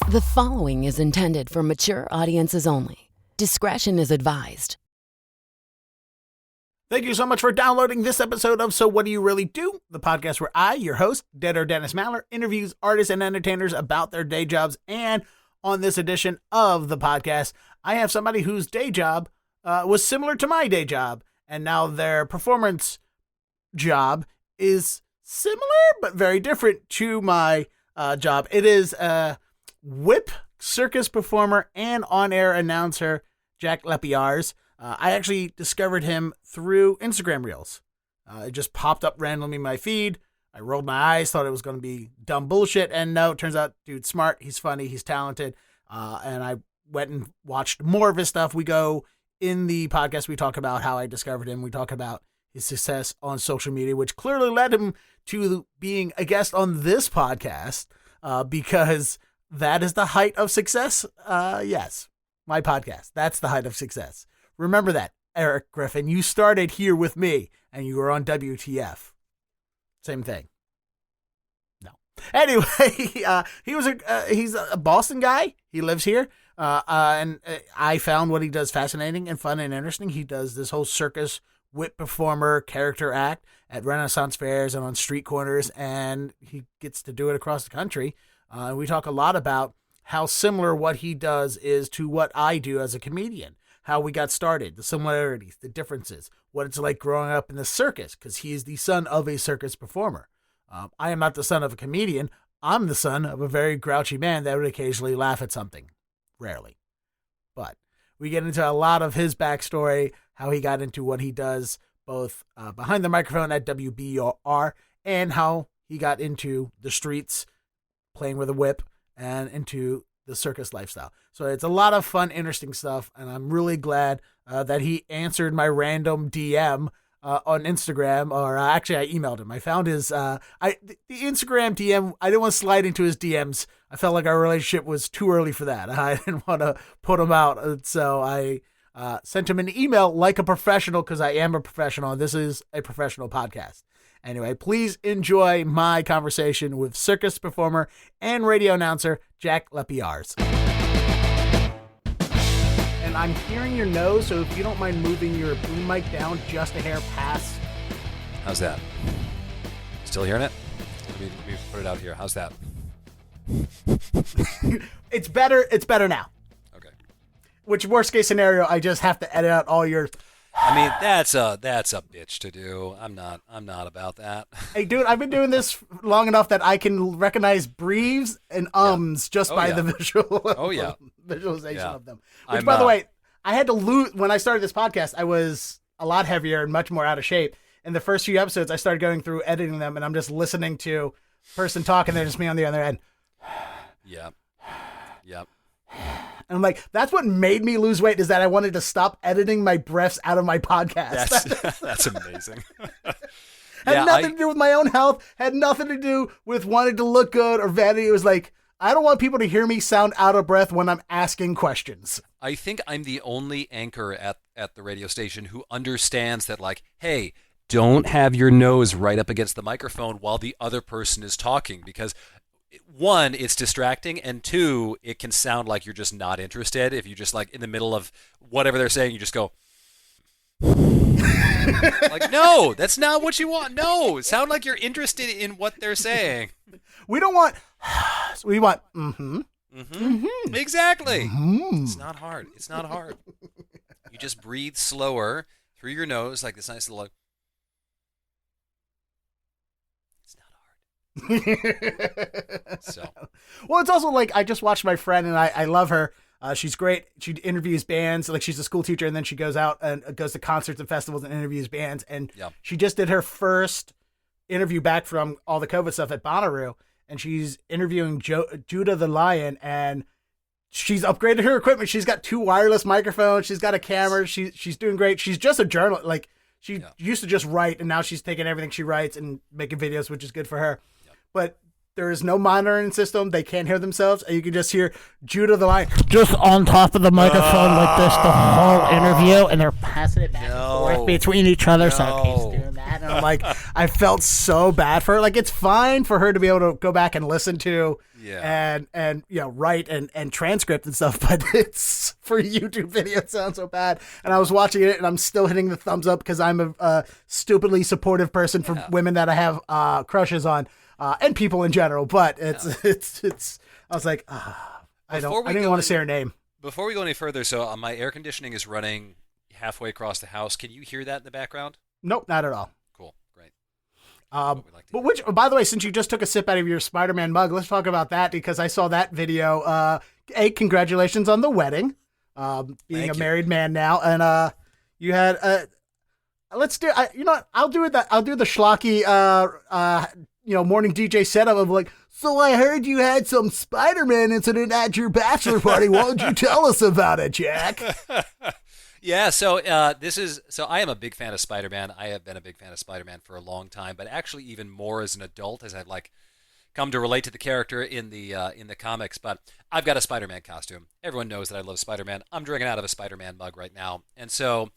The following is intended for mature audiences only. Discretion is advised. Thank you so much for downloading this episode of So What Do You Really Do? The podcast where I, your host, Deadair Dennis Maler, interviews artists and entertainers about their day jobs. And on this edition of the podcast, I have somebody whose day job was similar to my day job. And now their performance job is similar but very different to my job. It is whip circus performer and on-air announcer Jacques Ze Whipper. I actually discovered him through Instagram Reels. It just popped up randomly in my feed. I rolled my eyes, thought it was going to be dumb bullshit, and no, it turns out dude's smart, he's funny, he's talented, and I went and watched more of his stuff. We go in the podcast, we talk about how I discovered him, we talk about his success on social media, which clearly led him to being a guest on this podcast, because that is the height of success. Yes, my podcast. That's the height of success. Remember that, Eric Griffin. You started here with me, and you were on WTF. Same thing. No. Anyway, he's a Boston guy. He lives here, and I found what he does fascinating and fun and interesting. He does this whole circus whip performer character act at Renaissance fairs and on street corners, and he gets to do it across the country. We talk a lot about how similar what he does is to what I do as a comedian, how we got started, the similarities, the differences, what it's like growing up in the circus, because he is the son of a circus performer. I am not the son of a comedian. I'm the son of a very grouchy man that would occasionally laugh at something. Rarely. But we get into a lot of his backstory, how he got into what he does, both behind the microphone at WBR and how he got into the streets, playing with a whip, and into the circus lifestyle. So it's a lot of fun, interesting stuff, and I'm really glad that he answered my random DM on Instagram, or actually I emailed him. I found his, the Instagram DM, I didn't want to slide into his DMs. I felt like our relationship was too early for that. I didn't want to put him out, so I sent him an email like a professional, because I am a professional, and this is a professional podcast. Anyway, please enjoy my conversation with circus performer and radio announcer Jacques Ze Whipper. And I'm hearing your nose, so if you don't mind moving your boom mic down just a hair past. How's that? Still hearing it? Let me put it out here. How's that? It's better. It's better now. Okay. Which worst case scenario, I just have to edit out all your. I mean, that's a bitch to do. I'm not about that. Hey, dude, I've been doing this long enough that I can recognize breathes and ums just by the visualization of them. Which, by the way, I had to lose when I started this podcast. I was a lot heavier and much more out of shape. In the first few episodes, I started going through editing them, and I'm just listening to person talking. There's just me on the other end. Yep. And I'm like, that's what made me lose weight, is that I wanted to stop editing my breaths out of my podcast. That's amazing. Had nothing to do with my own health, had nothing to do with wanting to look good or vanity. It was like, I don't want people to hear me sound out of breath when I'm asking questions. I think I'm the only anchor at the radio station who understands that, like, hey, don't have your nose right up against the microphone while the other person is talking, because one, it's distracting, and two, it can sound like you're just not interested. If you just, like, in the middle of whatever they're saying, you just go, like, no, that's not what you want. No, sound like you're interested in what they're saying. We don't want, we want, Exactly. Mm-hmm. It's not hard. You just breathe slower through your nose, like this nice little, So, well, it's also like, I just watched my friend, and I love her. She's great. She interviews bands. Like, she's a school teacher, and then she goes out and goes to concerts and festivals and interviews bands. And she just did her first interview back from all the COVID stuff at Bonnaroo, and she's interviewing Judah the Lion, and she's upgraded her equipment. She's got 2 wireless microphones. She's got a camera. She's doing great. She's just a journalist. Like, she used to just write, and now she's taking everything she writes and making videos, which is good for her. But there is no monitoring system. They can't hear themselves. And you can just hear Judah the Lion just on top of the microphone like this the whole interview. And they're passing it back and forth between each other. So keeps doing that. And I'm I'm like, I felt so bad for her. Like, it's fine for her to be able to go back and listen to and write and transcript and stuff, but it's for a YouTube video. It sounds so bad. And I was watching it and I'm still hitting the thumbs up because I'm a stupidly supportive person for women that I have crushes on and people in general. But it's I was like, I didn't want to say her name. Before we go any further, so my air conditioning is running halfway across the house. Can you hear that in the background? Nope, not at all. Cool, great. But by the way, since you just took a sip out of your Spider-Man mug, let's talk about that because I saw that video. Congratulations on the wedding, being a married man now, and you had let's do. I'll do it. I'll do the schlocky, morning DJ setup of like. So I heard you had some Spider-Man incident at your bachelor party. Why don't you tell us about it, Jack? Yeah, so I am a big fan of Spider-Man. I have been a big fan of Spider-Man for a long time, but actually even more as an adult as I've come to relate to the character in the comics. But I've got a Spider-Man costume. Everyone knows that I love Spider-Man. I'm drinking out of a Spider-Man mug right now. And so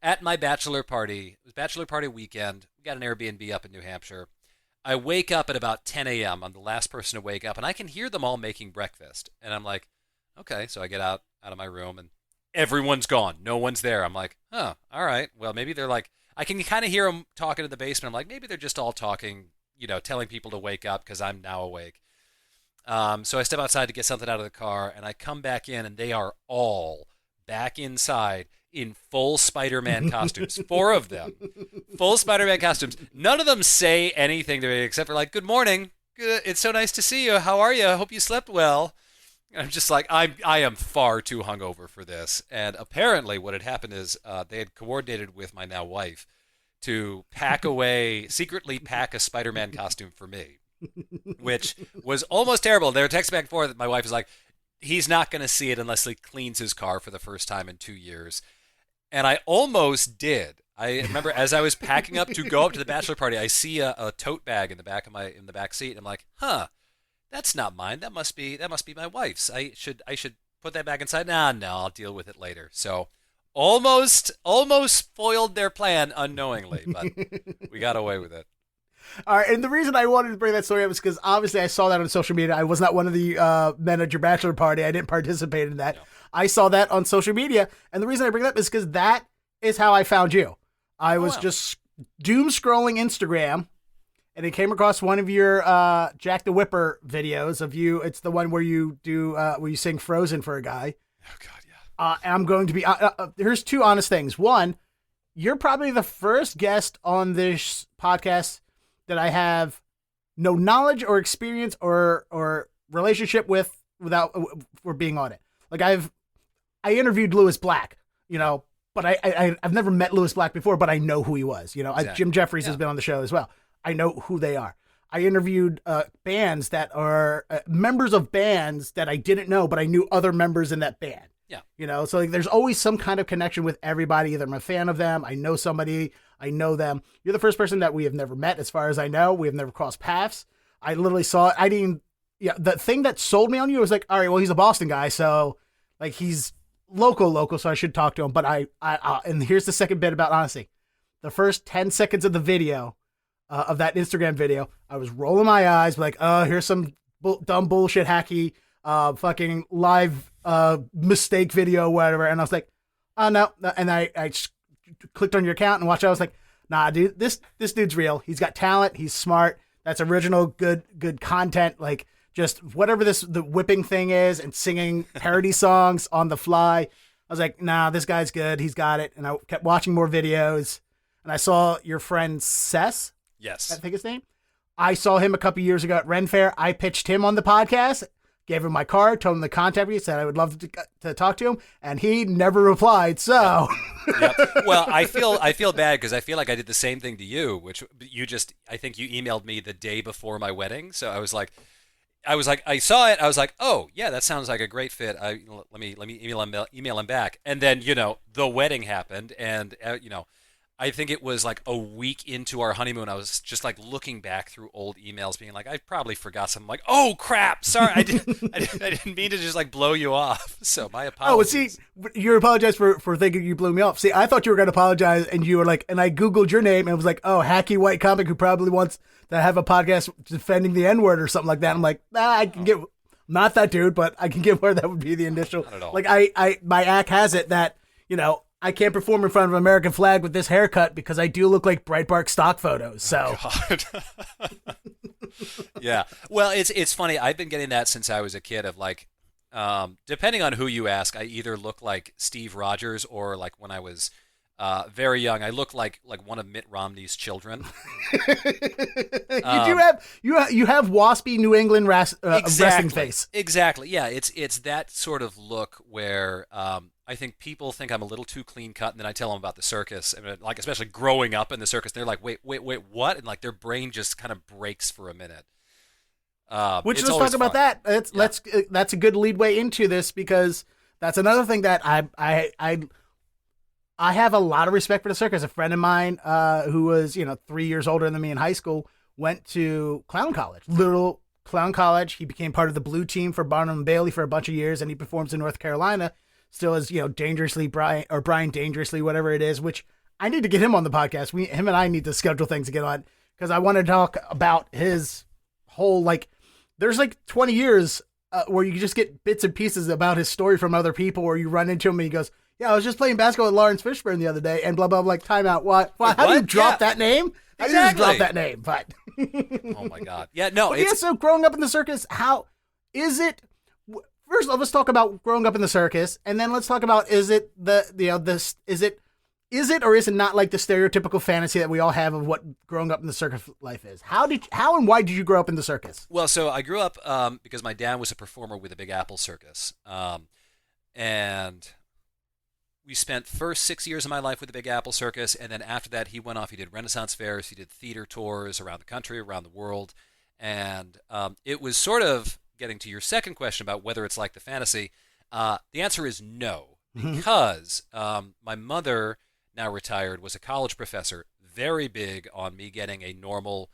at my bachelor party, it was bachelor party weekend. We got an Airbnb up in New Hampshire. I wake up at about 10 a.m. I'm the last person to wake up, and I can hear them all making breakfast. And I'm like, okay. So I get out of my room, and everyone's gone. No one's there. I'm like, oh, all right. Well, maybe they're like, I can kind of hear them talking in the basement. I'm like, maybe they're just all talking, telling people to wake up because I'm now awake. So I step outside to get something out of the car, and I come back in, and they are all back inside in full Spider-Man costumes. 4 of them. Full Spider-Man costumes. None of them say anything to me except for like, good morning. It's so nice to see you. How are you? I hope you slept well. And I'm just like, I am far too hungover for this. And apparently what had happened is they had coordinated with my now wife to secretly pack a Spider-Man costume for me, which was almost terrible. They were texting back and forth. My wife was like, he's not going to see it unless he cleans his car for the first time in 2 years. And I almost did. I remember as I was packing up to go up to the bachelor party, I see a tote bag in the back seat. And I'm like, that's not mine. That must be my wife's. I should put that back inside. No, I'll deal with it later. So almost spoiled their plan unknowingly, but we got away with it. All right, and the reason I wanted to bring that story up is because obviously I saw that on social media. I was not one of the men at your bachelor party. I didn't participate in that. No. I saw that on social media, and the reason I bring it up is because that is how I found you. I was just doom scrolling Instagram, and it came across one of your Jacques Ze Whipper videos of you. It's the one where you do where you sing Frozen for a guy. Oh God, yeah. And I'm going to be here's 2 honest things. One, you're probably the first guest on this podcast that I have no knowledge or experience or relationship with without for being on it. Like I interviewed Lewis Black, but I've never met Lewis Black before, but I know who he was. Exactly. Jim Jeffries has been on the show as well. I know who they are. I interviewed bands that are members of bands that I didn't know, but I knew other members in that band. Yeah. So there's always some kind of connection with everybody. Either I'm a fan of them, I know somebody, I know them. You're the first person that we have never met, as far as I know. We have never crossed paths. I literally saw it. The thing that sold me on you was like, all right, well, he's a Boston guy, so like he's local, so I should talk to him. But I and here's the second bit about honesty. The first 10 seconds of the video, of that Instagram video, I was rolling my eyes, like, oh, here's some dumb bullshit hacky, fucking live mistake video, whatever. And I was like, oh no. And I clicked on your account and watched it. I was like, nah, dude, this dude's real. He's got talent. He's smart. That's original, good content. Like just whatever the whipping thing is and singing parody songs on the fly. I was like, nah, this guy's good. He's got it. And I kept watching more videos and I saw your friend Sess. Yes. I think his name. I saw him a couple years ago at Ren Fair. I pitched him on the podcast, gave him my card, told him to contact me, said I would love to talk to him, and he never replied. So, yep. Well, I feel bad because I feel like I did the same thing to you, which I think you emailed me the day before my wedding. So I was like, I saw it. I was like, oh yeah, that sounds like a great fit. Let me email him back. And then the wedding happened, and I think it was like a week into our honeymoon. I was just like looking back through old emails, being like, I probably forgot something. Like, oh crap, sorry, I didn't mean to just like blow you off. So my apologies. Oh, see, you apologize for thinking you blew me off. See, I thought you were going to apologize, and you were like, and I Googled your name and it was like, oh, hacky white comic who probably wants to have a podcast defending the N-word or something like that. I'm like, I can get, not that dude, but I can get where that would be the initial. Not at all. Like my act has it that, I can't perform in front of an American flag with this haircut because I do look like Breitbart stock photos. So, yeah. Well, it's funny. I've been getting that since I was a kid. Of like, depending on who you ask, I either look like Steve Rogers or like when I was very young, I look like one of Mitt Romney's children. you have waspy New England wrestling face. Exactly. Yeah. It's that sort of look where I think people think I'm a little too clean cut, and then I tell them about the circus, and like especially growing up in the circus, they're like, wait, what? And like their brain just kind of breaks for a minute. Which let's talk about that. That's a good leadway into this, because that's another thing that I have a lot of respect for the circus. A friend of mine who was 3 years older than me in high school went to clown college, literal clown college. He became part of the blue team for Barnum and Bailey for a bunch of years, and he performs in North Carolina. Still is, Dangerously Brian Dangerously, whatever it is, which I need to get him on the podcast. Him and I need to schedule things to get on, because I want to talk about his whole, there's 20 years where you just get bits and pieces about his story from other people, or you run into him and he goes, yeah, I was just playing basketball with Lawrence Fishburne the other day, and blah, blah, blah, time out. What? How do you drop that name? Exactly. I didn't just drop that name, but. Oh my God. Yeah, no. So growing up in the circus, how is it? First, let's talk about growing up in the circus, and then let's talk about, is it is it or is it not like the stereotypical fantasy that we all have of what growing up in the circus life is? How and why did you grow up in the circus? Well, so I grew up because my dad was a performer with the Big Apple Circus, and we spent first 6 years of my life with the Big Apple Circus, and then after that he went off. He did Renaissance fairs, he did theater tours around the country, around the world, and it was sort of. Getting to your second question about whether it's like the fantasy, the answer is no, because my mother, now retired, was a college professor, very big on me getting a normal,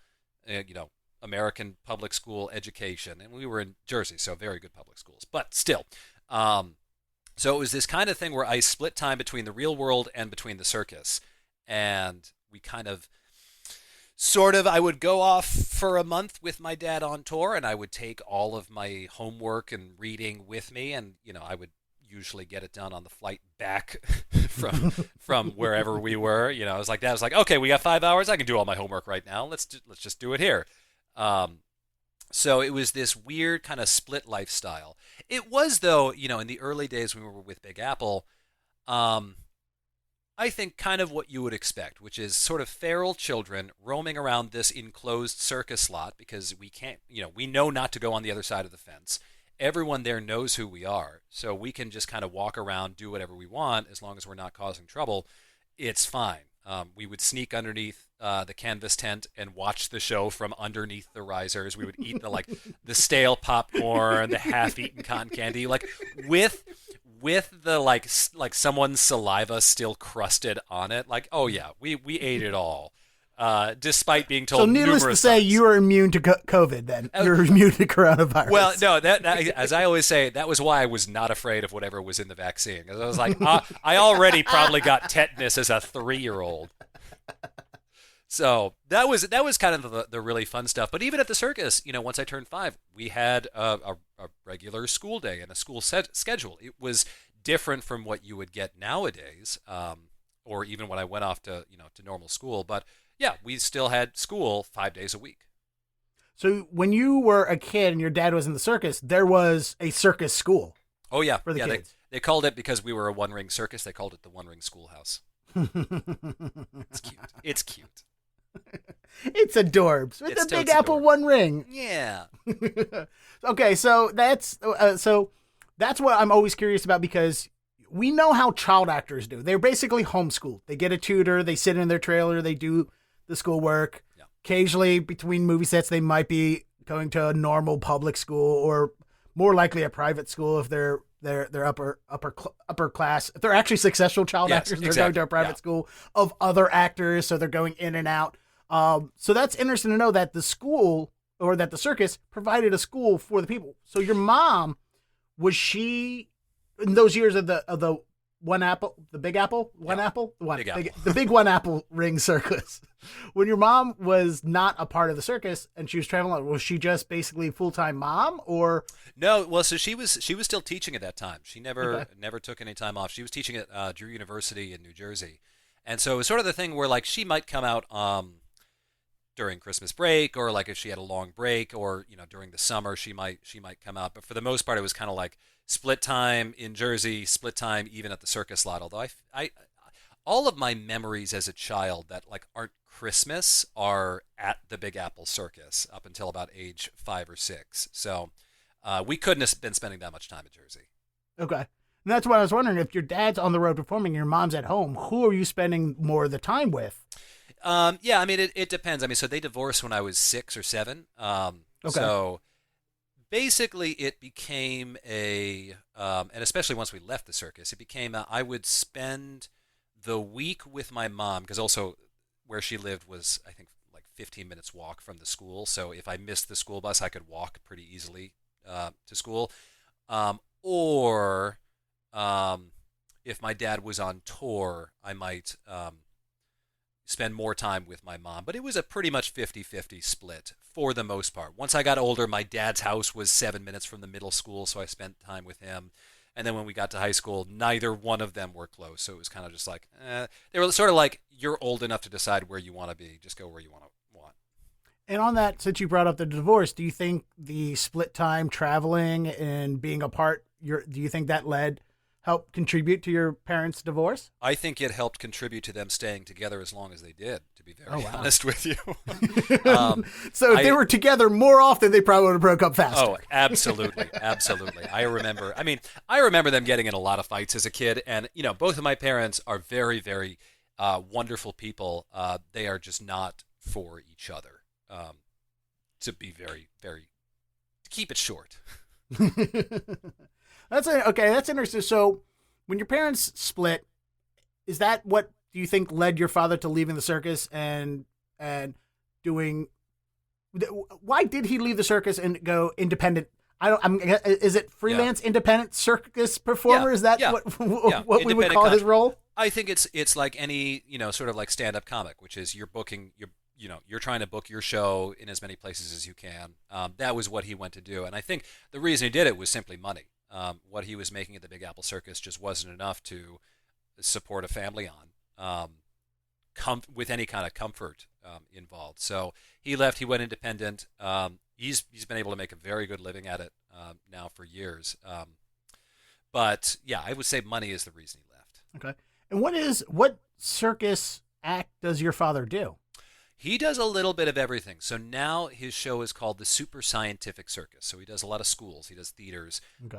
American public school education, and we were in Jersey, so very good public schools, but still. So it was this kind of thing where I split time between the real world and between the circus, and we kind of. I would go off for a month with my dad on tour, and I would take all of my homework and reading with me, and I would usually get it done on the flight back from wherever we were. I was like, Dad was like, okay, we got 5 hours. I can do all my homework right now. Let's just do it here. So it was this weird kind of split lifestyle. It was, though, in the early days when we were with Big Apple. I think kind of what you would expect, which is sort of feral children roaming around this enclosed circus lot, because we can't, we know not to go on the other side of the fence. Everyone there knows who we are, so we can just kind of walk around, do whatever we want, as long as we're not causing trouble. It's fine. We would sneak underneath the canvas tent and watch the show from underneath the risers. We would eat the stale popcorn, the half-eaten cotton candy, with the like someone's saliva still crusted on it. Oh yeah, we ate it all, despite being told. So needless to say, times. You are immune to COVID. Then you're immune to coronavirus. Well, no, that as I always say, that was why I was not afraid of whatever was in the vaccine. Because I was like, I already probably got tetanus as a 3-year-old. So that was kind of the really fun stuff. But even at the circus, once I turned 5, we had a regular school day and a school schedule. It was different from what you would get nowadays, or even when I went off to normal school. But yeah, we still had school 5 days a week. So when you were a kid and your dad was in the circus, there was a circus school. Oh yeah, for the kids. They called it, because we were a one-ring circus, they called it the one-ring schoolhouse. It's cute. It's cute. It's adorbs with the Big Apple one ring. Yeah. Okay, so that's what I'm always curious about, because we know how child actors do. They're basically homeschooled. They get a tutor, they sit in their trailer, they do the schoolwork. Yeah. Occasionally, between movie sets, they might be going to a normal public school, or more likely a private school if they're they're upper class. They're actually successful child actors. They're going to a private school of other actors, so they're going in and out. So that's interesting to know that the school or that the circus provided a school for the people. So your mom, was she in those years of the One Apple, the Big Apple, the Big One Apple Ring Circus? When your mom was not a part of the circus and she was traveling, was she just basically full-time mom, or? No, well, so she was still teaching at that time. She never took any time off. She was teaching at Drew University in New Jersey, and so it was sort of the thing where like she might come out during Christmas break, or like if she had a long break, or during the summer she might come out. But for the most part, it was kind of like split time in Jersey, split time even at the circus lot. Although I all of my memories as a child that like aren't Christmas are at the Big Apple Circus up until about age 5 or 6. So we couldn't have been spending that much time in Jersey. Okay. And that's why I was wondering, if your dad's on the road performing and your mom's at home, who are you spending more of the time with? Yeah, I mean, it depends. I mean, so they divorced when I was 6 or 7. So basically it became and especially once we left the circus, it became I would spend the week with my mom, because also where she lived was, I think, like 15 minutes walk from the school. So if I missed the school bus, I could walk pretty easily to school. Or if my dad was on tour, I might spend more time with my mom. But it was a pretty much 50-50 split for the most part. Once I got older, my dad's house was 7 minutes from the middle school, so I spent time with him. And then when we got to high school, neither one of them were close. So it was kind of just like, they were sort of like, you're old enough to decide where you want to be. Just go where you want. And on that, since you brought up the divorce, do you think the split time traveling and being apart, do you think that helped contribute to your parents' divorce? I think it helped contribute to them staying together as long as they did, to be very honest with you. So if they were together more often, they probably would have broke up faster. Oh, absolutely. Absolutely. I remember them getting in a lot of fights as a kid. And, both of my parents are very, very wonderful people. They are just not for each other, to be very, very, to keep it short. That's interesting. So when your parents split, is that what do you think led your father to leaving the circus and doing? Why did he leave the circus and go independent? Is it freelance independent circus performer? Is that what we would call his role? I think it's like any, sort of like stand-up comic, which is you're trying to book your show in as many places as you can. That was what he went to do. And I think the reason he did it was simply money. What he was making at the Big Apple Circus just wasn't enough to support a family on, with any kind of comfort involved. So he left. He went independent. He's been able to make a very good living at it now for years. But yeah, I would say money is the reason he left. Okay. And what circus act does your father do? He does a little bit of everything. So now his show is called the Super Scientific Circus. So he does a lot of schools. He does theaters. Okay.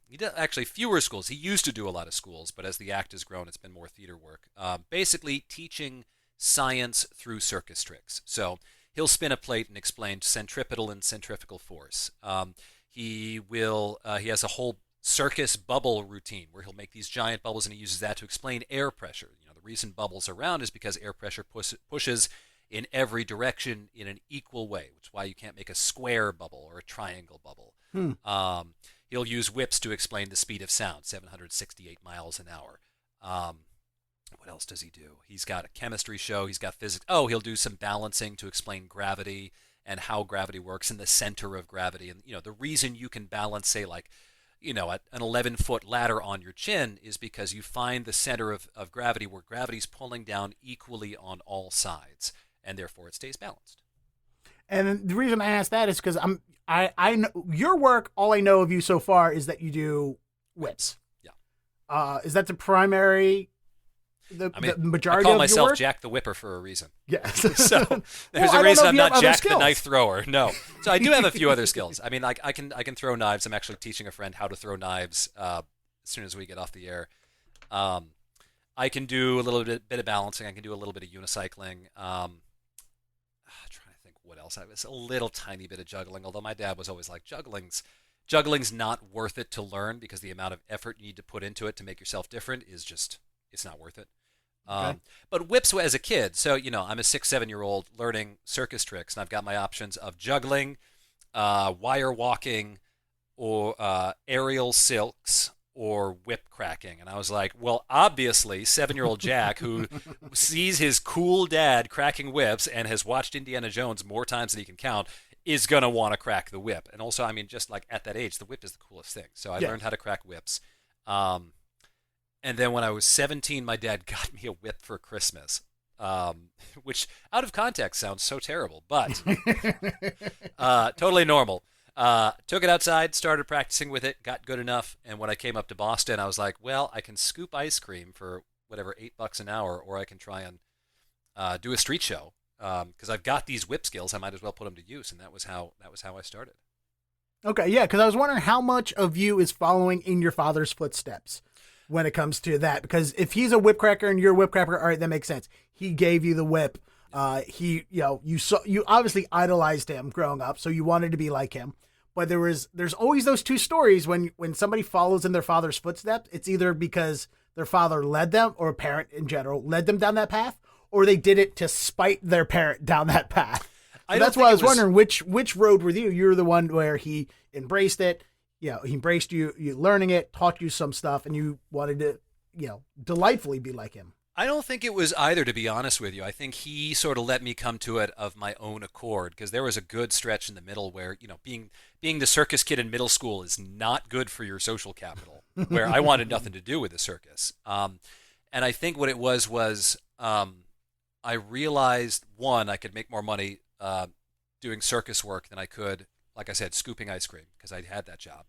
He does actually fewer schools. He used to do a lot of schools, but as the act has grown, it's been more theater work. Basically teaching science through circus tricks. So he'll spin a plate and explain centripetal and centrifugal force. He has a whole circus bubble routine where he'll make these giant bubbles, and he uses that to explain air pressure. The reason bubbles are round is because air pressure pushes in every direction in an equal way, which is why you can't make a square bubble or a triangle bubble. He'll use whips to explain the speed of sound, 768 miles an hour. What else does he do? He's got a chemistry show. He's got physics. Oh, he'll do some balancing to explain gravity and how gravity works and the center of gravity. And, the reason you can balance, say, like, an 11-foot ladder on your chin is because you find the center of gravity where gravity's pulling down equally on all sides, and therefore it stays balanced. And the reason I ask that is because I know your work. All I know of you so far is that you do whips. Yeah. Is that the primary? The majority of your work? I call myself Jacques the Whipper for a reason. Yes. So there's a reason I'm not Jack the knife thrower. No. So I do have a few other skills. I mean, like I can throw knives. I'm actually teaching a friend how to throw knives as soon as we get off the air. I can do a little bit of balancing. I can do a little bit of unicycling. I'm trying to think what else. I was a little tiny bit of juggling, although my dad was always like, juggling's juggling's not worth it to learn because the amount of effort you need to put into it to make yourself different is just, it's not worth it. Okay. But whips as a kid. So, I'm a 6, 7-year-old learning circus tricks, and I've got my options of juggling, wire walking, or aerial silks, or whip cracking. And I was like, well, obviously, 7-year-old Jack, who sees his cool dad cracking whips and has watched Indiana Jones more times than he can count, is going to want to crack the whip. And also, I mean, just like at that age, the whip is the coolest thing. So I learned how to crack whips. And then when I was 17, my dad got me a whip for Christmas, which out of context sounds so terrible, but totally normal. Took it outside, started practicing with it, got good enough, and when I came up to Boston, I was like, well, I can scoop ice cream for whatever, $8 an hour, or I can try and do a street show. Because I've got these whip skills, I might as well put them to use, and that was how I started. Okay, yeah, because I was wondering how much of you is following in your father's footsteps when it comes to that. Because if he's a whip cracker and you're a whip cracker, all right, that makes sense. He gave you the whip. You obviously idolized him growing up, so you wanted to be like him. But there's always those two stories when somebody follows in their father's footsteps. It's either because their father led them, or a parent in general led them down that path, or they did it to spite their parent down that path. So that's why I was wondering which road were you? You're the one where he embraced it. He embraced you learning it, taught you some stuff, and you wanted to, delightfully be like him. I don't think it was either, to be honest with you. I think he sort of let me come to it of my own accord, because there was a good stretch in the middle where, being the circus kid in middle school is not good for your social capital, where I wanted nothing to do with the circus. And I think what it was I realized, one, I could make more money doing circus work than I could, like I said, scooping ice cream, because I had that job.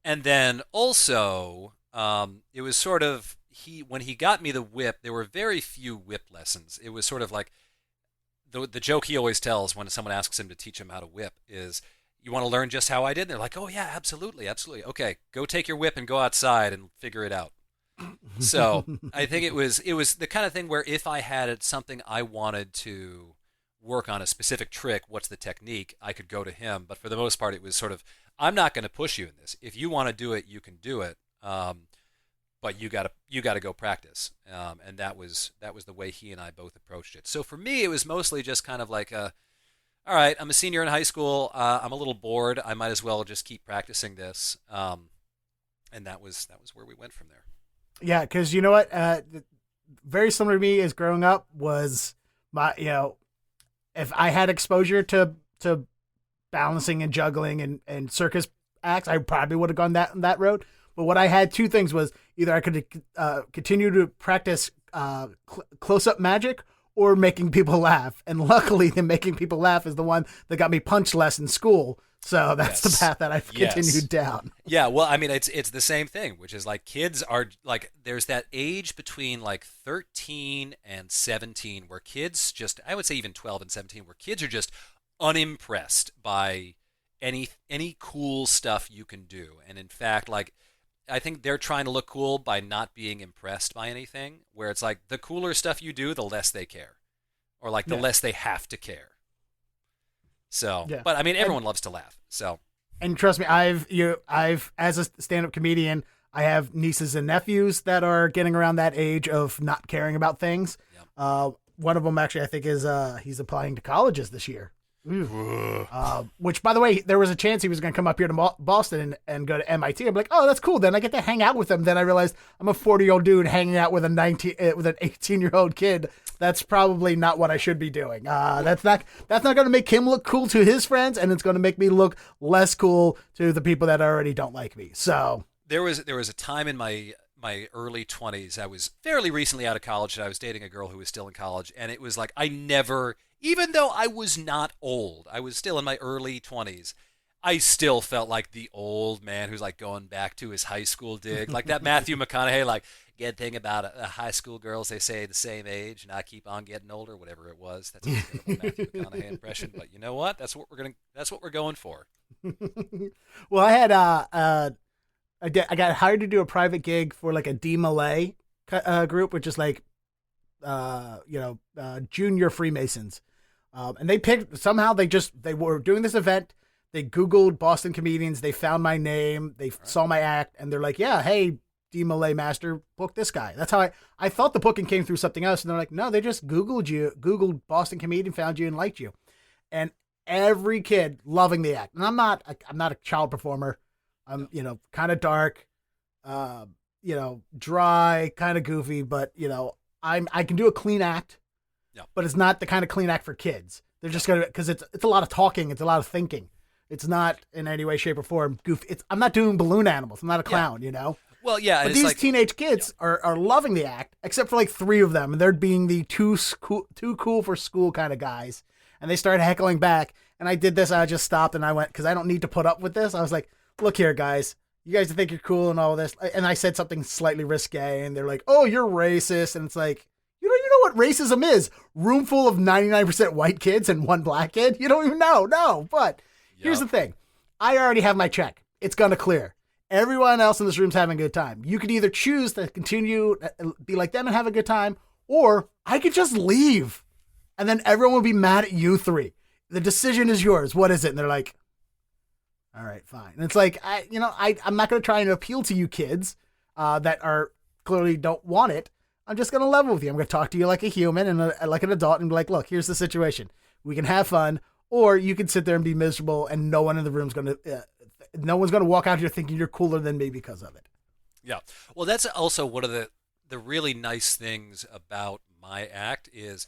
And then also, it was sort of, when he got me the whip, there were very few whip lessons. It was sort of like, the joke he always tells when someone asks him to teach him how to whip is, you want to learn just how I did? And they're like, oh yeah, absolutely. Okay, go take your whip and go outside and figure it out. So I think it was the kind of thing where if I had something I wanted to work on, a specific trick, what's the technique, I could go to him. But for the most part, it was sort of, I'm not going to push you in this. If you want to do it, you can do it. But you gotta go practice. And that was the way he and I both approached it. So for me, it was mostly just kind of like, all right, I'm a senior in high school. I'm a little bored. I might as well just keep practicing this. And that was where we went from there. Yeah, because you know what? Very similar to me as growing up was my, if I had exposure to balancing and juggling and circus acts, I probably would have gone that road. But what I had two things was either I could continue to practice close-up magic or making people laugh. And luckily, the making people laugh is the one that got me punched less in school. So that's the path that I've continued down. Yeah, well, I mean, it's the same thing, which is like kids are like, there's that age between like 13 and 17 where kids just, I would say even 12 and 17, where kids are just unimpressed by any cool stuff you can do. And in fact, like, I think they're trying to look cool by not being impressed by anything, where it's like the cooler stuff you do, the less they care, or like the less they have to care. So, but I mean, everyone loves to laugh. So, and trust me, I've as a stand-up comedian, I have nieces and nephews that are getting around that age of not caring about things. Yep. One of them actually, I think, is he's applying to colleges this year. Which, by the way, there was a chance he was going to come up here to Boston and go to MIT. I'm like, oh, that's cool. Then I get to hang out with him. Then I realized I'm a 40-year-old dude hanging out with an 18-year-old kid. That's probably not what I should be doing. That's not going to make him look cool to his friends, and it's going to make me look less cool to the people that already don't like me. So there was a time in my early 20s. I was fairly recently out of college, and I was dating a girl who was still in college, and it was like even though I was not old, I was still in my early 20s, I still felt like the old man who's like going back to his high school dig. Like that Matthew McConaughey, like, good thing about a high school girls, they say the same age and I keep on getting older, whatever it was. That's a Matthew McConaughey impression, but you know what? That's what we're going for. Well, I had I got hired to do a private gig for like a D-Malay group, which is like junior Freemasons. And they picked, somehow they were doing this event. They Googled Boston comedians. They found my name. They saw my act, and they're like, yeah, hey, D. Malay Master, book this guy. That's how I thought the booking came through something else. And they're like, no, they just Googled Boston comedian, found you and liked you. And every kid loving the act. And I'm not a child performer. I'm, kind of dark, dry, kind of goofy, but I can do a clean act, but it's not the kind of clean act for kids. They're just going to, cause it's a lot of talking. It's a lot of thinking. It's not in any way, shape or form goofy. I'm not doing balloon animals. I'm not a clown, Well, yeah. But these teenage kids are loving the act, except for like 3 of them. And they're being the too cool for school kind of guys. And they started heckling back. And I did this. I just stopped and I went, because I don't need to put up with this. I was like, look here, guys. You guys think you're cool and all this. And I said something slightly risque. And they're like, oh, you're racist. And it's like, you know what racism is? Room full of 99% white kids and 1 black kid? You don't even know. No. But here's the thing. I already have my check. It's going to clear. Everyone else in this room's having a good time. You could either choose to continue, be like them and have a good time, or I could just leave. And then everyone will be mad at you 3. The decision is yours. What is it? And they're like, all right, fine. And it's like, I'm not going to try and appeal to you kids that are clearly don't want it. I'm just going to level with you. I'm going to talk to you like a human and like an adult and be like, look, here's the situation. We can have fun, or you can sit there and be miserable and no one in the room's going to... no one's going to walk out here thinking you're cooler than me because of it. Yeah. Well, that's also one of the really nice things about my act is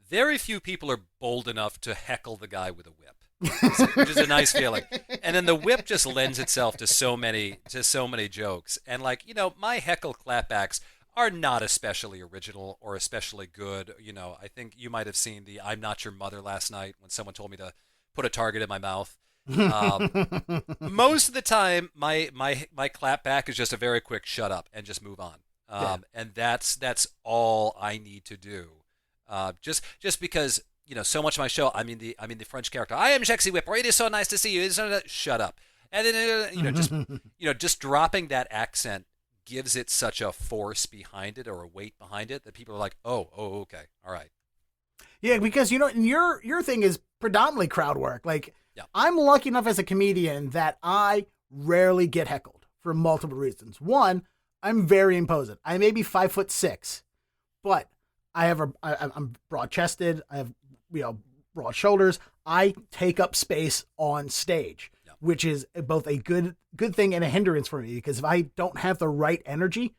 very few people are bold enough to heckle the guy with a whip, which is a nice feeling. And then the whip just lends itself to so many jokes. And my heckle clapbacks are not especially original or especially good. I think you might have seen the "I'm Not Your Mother" last night when someone told me to put a target in my mouth. Most of the time my clap back is just a very quick shut up and just move on. And that's all I need to do. Just because, so much of my show, I mean the French character, I am Jacques Ze Whipper. It is so nice to see you. Shut up. And then, just dropping that accent gives it such a force behind it or a weight behind it that people are like, oh, okay. All right. Yeah. Because, your thing is predominantly crowd work. I'm lucky enough as a comedian that I rarely get heckled for multiple reasons. One, I'm very imposing. I may be 5'6", but I'm broad chested. I have, broad shoulders. I take up space on stage, which is both a good thing and a hindrance for me, because if I don't have the right energy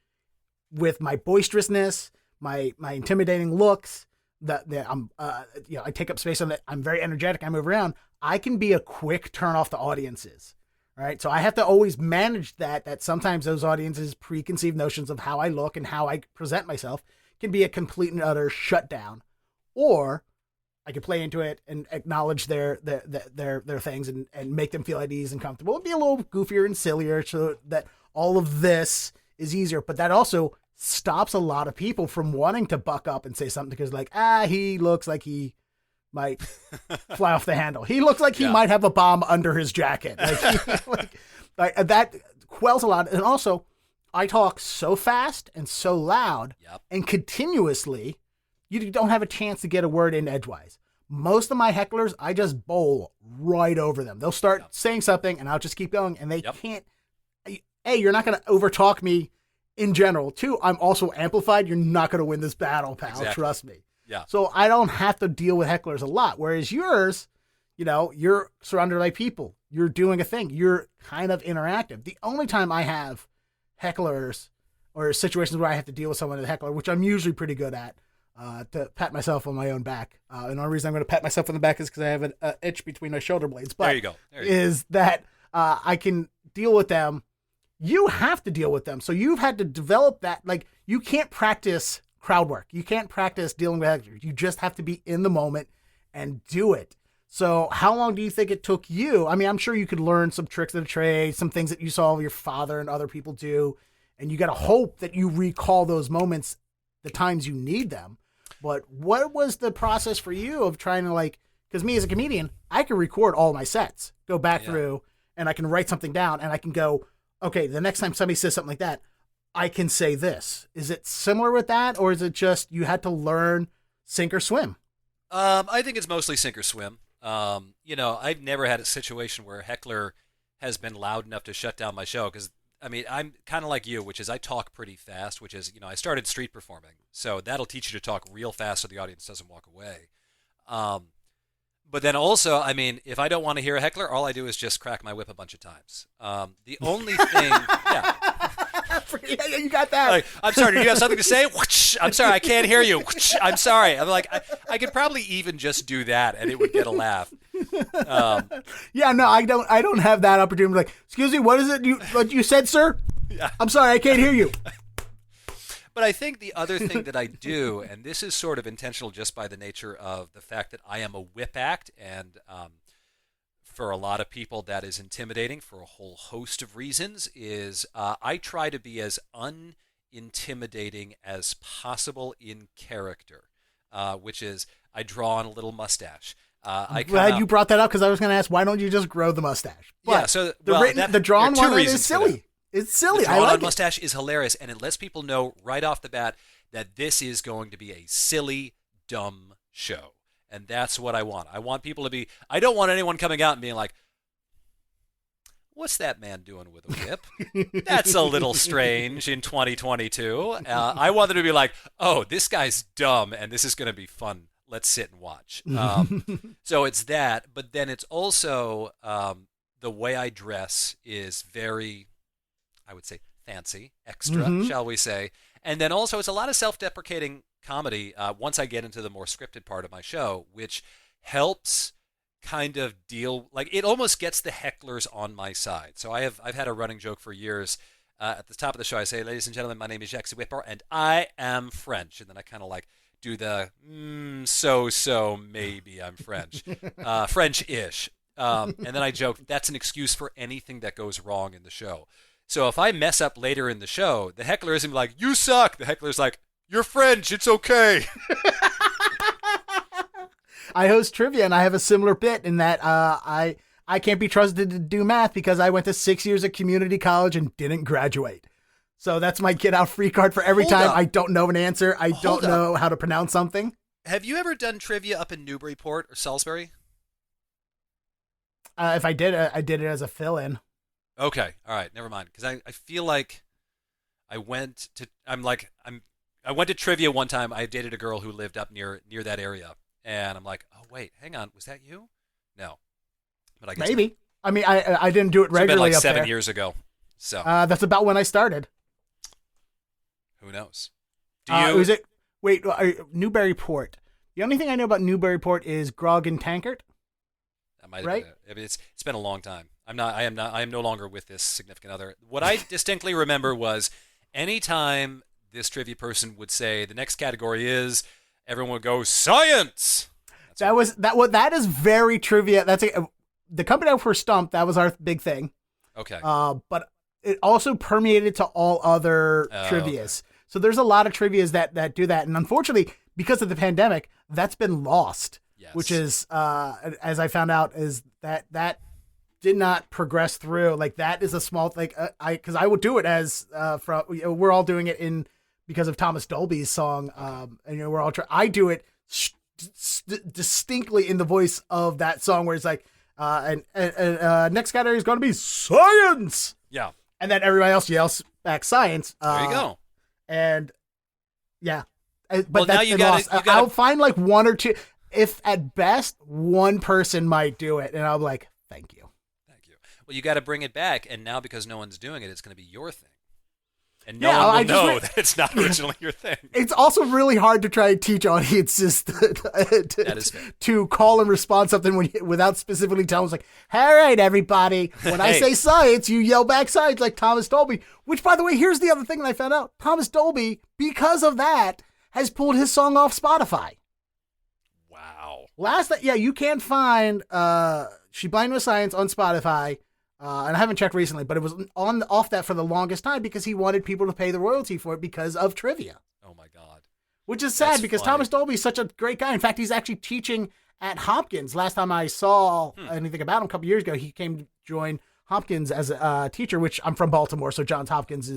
with my boisterousness, my intimidating looks, I take up space on that. I'm very energetic. I move around. I can be a quick turn off the audiences, right? So I have to always manage that sometimes those audiences' preconceived notions of how I look and how I present myself can be a complete and utter shutdown, or I can play into it and acknowledge their things and make them feel at ease and comfortable and be a little goofier and sillier so that all of this is easier. But that also stops a lot of people from wanting to buck up and say something because he looks like he might fly off the handle. He looks like he might have a bomb under his jacket. That quells a lot. And also, I talk so fast and so loud and continuously, you don't have a chance to get a word in edgewise. Most of my hecklers, I just bowl right over them. They'll start saying something and I'll just keep going, and they can't. A, you're not going to overtalk me in general. 2, I'm also amplified. You're not going to win this battle, pal. Exactly. Trust me. Yeah. So I don't have to deal with hecklers a lot. Whereas yours, you're surrounded by people. You're doing a thing. You're kind of interactive. The only time I have hecklers or situations where I have to deal with someone as a heckler, which I'm usually pretty good at, to pat myself on my own back. And the only reason I'm going to pat myself on the back is because I have an itch between my shoulder blades. But there you go. Is that I can deal with them. You have to deal with them. So you've had to develop that. You can't practice crowd work. You can't practice dealing with hecklers. You just have to be in the moment and do it. So how long do you think it took you? I mean, I'm sure you could learn some tricks of the trade, some things that you saw your father and other people do, and you got to hope that you recall those moments, the times you need them. But what was the process for you of trying to because me as a comedian, I can record all my sets, go back through, and I can write something down, and I can go, okay, the next time somebody says something like that, I can say this. Is it similar with that, or is it just you had to learn sink or swim? I think it's mostly sink or swim. I've never had a situation where a heckler has been loud enough to shut down my show because, I mean, I'm kind of like you, which is I talk pretty fast, which is, I started street performing. So that'll teach you to talk real fast so the audience doesn't walk away. But then also, I mean, if I don't want to hear a heckler, all I do is just crack my whip a bunch of times. The only thing, yeah. You got that. Like, I'm sorry, do you have something to say? I'm sorry, I can't hear you. I'm sorry. I'm like, I could probably even just do that and it would get a laugh. Yeah, no, I don't have that opportunity. Like, excuse me, what is it what you said, sir? Yeah. I'm sorry, I can't hear you. But I think the other thing that I do, and this is sort of intentional just by the nature of the fact that I am a whip act, and for a lot of people that is intimidating for a whole host of reasons, is I try to be as unintimidating as possible in character, which is I draw on a little mustache. I'm glad you brought that up because I was going to ask, why don't you just grow the mustache? But yeah, so the drawn one is silly. It's silly. The I like mustache is hilarious, and it lets people know right off the bat that this is going to be a silly, dumb show. And that's what I want. I want people to be... I don't want anyone coming out and being like, what's that man doing with a whip? That's a little strange in 2022. I want them to be like, oh, this guy's dumb, and this is going to be fun. Let's sit and watch. So it's that, but then it's also the way I dress is very... I would say fancy, extra, shall we say. And then also it's a lot of self-deprecating comedy once I get into the more scripted part of my show, which helps kind of deal, like it almost gets the hecklers on my side. So I've had a running joke for years. At the top of the show, I say, ladies and gentlemen, my name is Jacques Ze Whipper, and I am French. And then I kind of like do the so maybe I'm French, French-ish. And then I joke, that's an excuse for anything that goes wrong in the show. So if I mess up later in the show, the heckler isn't like, you suck. The heckler's like, you're French. It's okay. I host trivia, and I have a similar bit in that I can't be trusted to do math because I went to 6 years of community college and didn't graduate. So that's my get out free card for every time I don't know an answer. I don't know how to pronounce something. Have you ever done trivia up in Newburyport or Salisbury? If I did it as a fill-in. Okay, all right, never mind. Because I feel like I went to trivia one time. I dated a girl who lived up near that area, and I'm like, oh wait, hang on, was that you? No, but I guess maybe. not. I mean, I didn't do it regularly. It's been like up 7 there. years ago. So that's about when I started. Who knows? Do you? Was it? Wait, Newburyport. The only thing I know about Newburyport is Grog and Tankard. That might have right? been it. I mean, it's been a long time. I am no longer with this significant other. What I distinctly remember was anytime this trivia person would say the next category is, everyone would go science. That is very trivia. That's the company I first stumped. That was our big thing. Okay. But it also permeated to all other trivias. Okay. So there's a lot of trivias that do that, and unfortunately, because of the pandemic, that's been lost. Yes. Which is, as I found out, is that did not progress through. Like that is a small thing. Because I would do it as we're all doing it because of Thomas Dolby's song. And we're all I do it distinctly in the voice of that song, where it's like, and next category is going to be science. Yeah. And then everybody else yells back science. There you go. And yeah, but well, now you got to. I'll find like one or two. If at best one person might do it, and I'm like, thank you. Well, you got to bring it back, and now because no one's doing it, it's going to be your thing, and no one will know that it's not originally your thing. It's also really hard to try and teach audiences to call and respond something without specifically telling us like, all right, everybody, when I say science, you yell back science like Thomas Dolby. Which, by the way, here's the other thing that I found out: Thomas Dolby, because of that, has pulled his song off Spotify. Wow. You can find She Blind with Science on Spotify, and I haven't checked recently, but it was off that for the longest time because he wanted people to pay the royalty for it because of trivia. Oh my God. Which is sad because Thomas Dolby is such a great guy. In fact, he's actually teaching at Hopkins. Last time I saw anything about him a couple years ago, he came to join Hopkins as a teacher, which I'm from Baltimore, so Johns Hopkins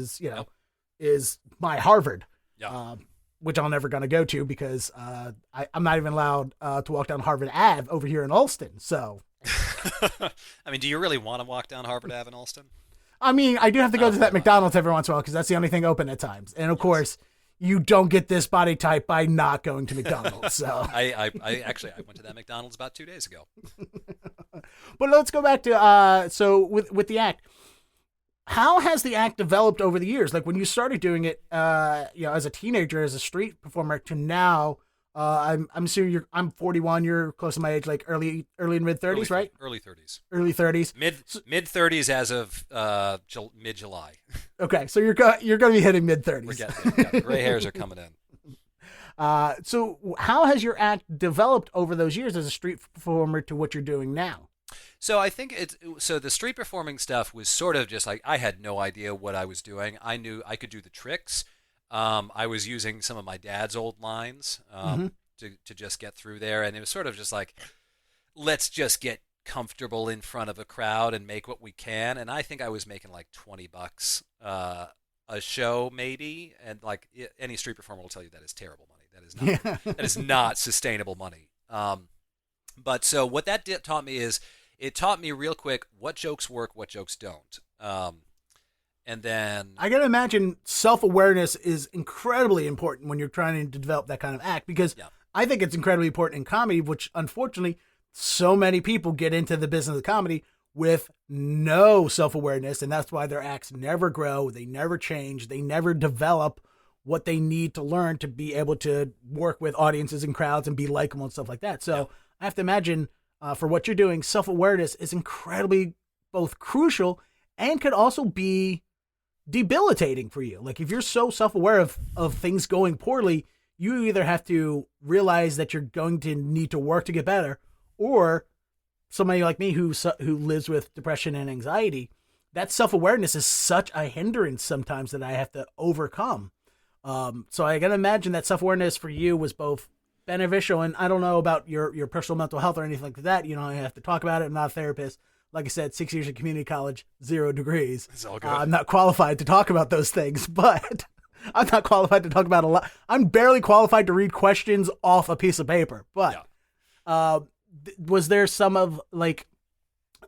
is my Harvard. Yeah. which I'm never going to go to because I'm not even allowed to walk down Harvard Ave over here in Ulston. So, I mean, do you really want to walk down Harvard Ave in Ulston? I mean, I do have to go to that McDonald's every once in a while because that's the only thing open at times. And of course, you don't get this body type by not going to McDonald's. So I went to that McDonald's about 2 days ago. But let's go back to so with the act. How has the act developed over the years? Like when you started doing it, as a teenager, as a street performer, to now. I'm assuming I'm 41. You're close to my age, like early and mid 30s, right? Early 30s. Early 30s. Mid 30s as of mid July. Okay, so you're going to be hitting mid 30s. We're getting there. Yeah, gray hairs are coming in. So how has your act developed over those years as a street performer to what you're doing now? So I think the street performing stuff was sort of just like I had no idea what I was doing. I knew I could do the tricks. I was using some of my dad's old lines to just get through there, and it was sort of just like, let's just get comfortable in front of a crowd and make what we can. And I think I was making like $20 a show maybe, and like any street performer will tell you that is terrible money. That is not sustainable money. But so what that taught me is it taught me real quick what jokes work, what jokes don't. And then I gotta imagine self-awareness is incredibly important when you're trying to develop that kind of act, because I think it's incredibly important in comedy, which unfortunately so many people get into the business of comedy with no self-awareness, and that's why their acts never grow, they never change, they never develop what they need to learn to be able to work with audiences and crowds and be likable and stuff like that. So I have to imagine for what you're doing, self-awareness is incredibly both crucial and could also be debilitating for you. Like if you're so self-aware of things going poorly, you either have to realize that you're going to need to work to get better, or somebody like me who lives with depression and anxiety, that self-awareness is such a hindrance sometimes that I have to overcome. So I gotta imagine that self-awareness for you was both beneficial, and I don't know about your personal mental health or anything like that. You know, I have to talk about it. I'm not a therapist. Like I said, 6 years of community college, 0 degrees. It's all good. I'm not qualified to talk about those things, but I'm not qualified to talk about a lot. I'm barely qualified to read questions off a piece of paper. But was there some of like,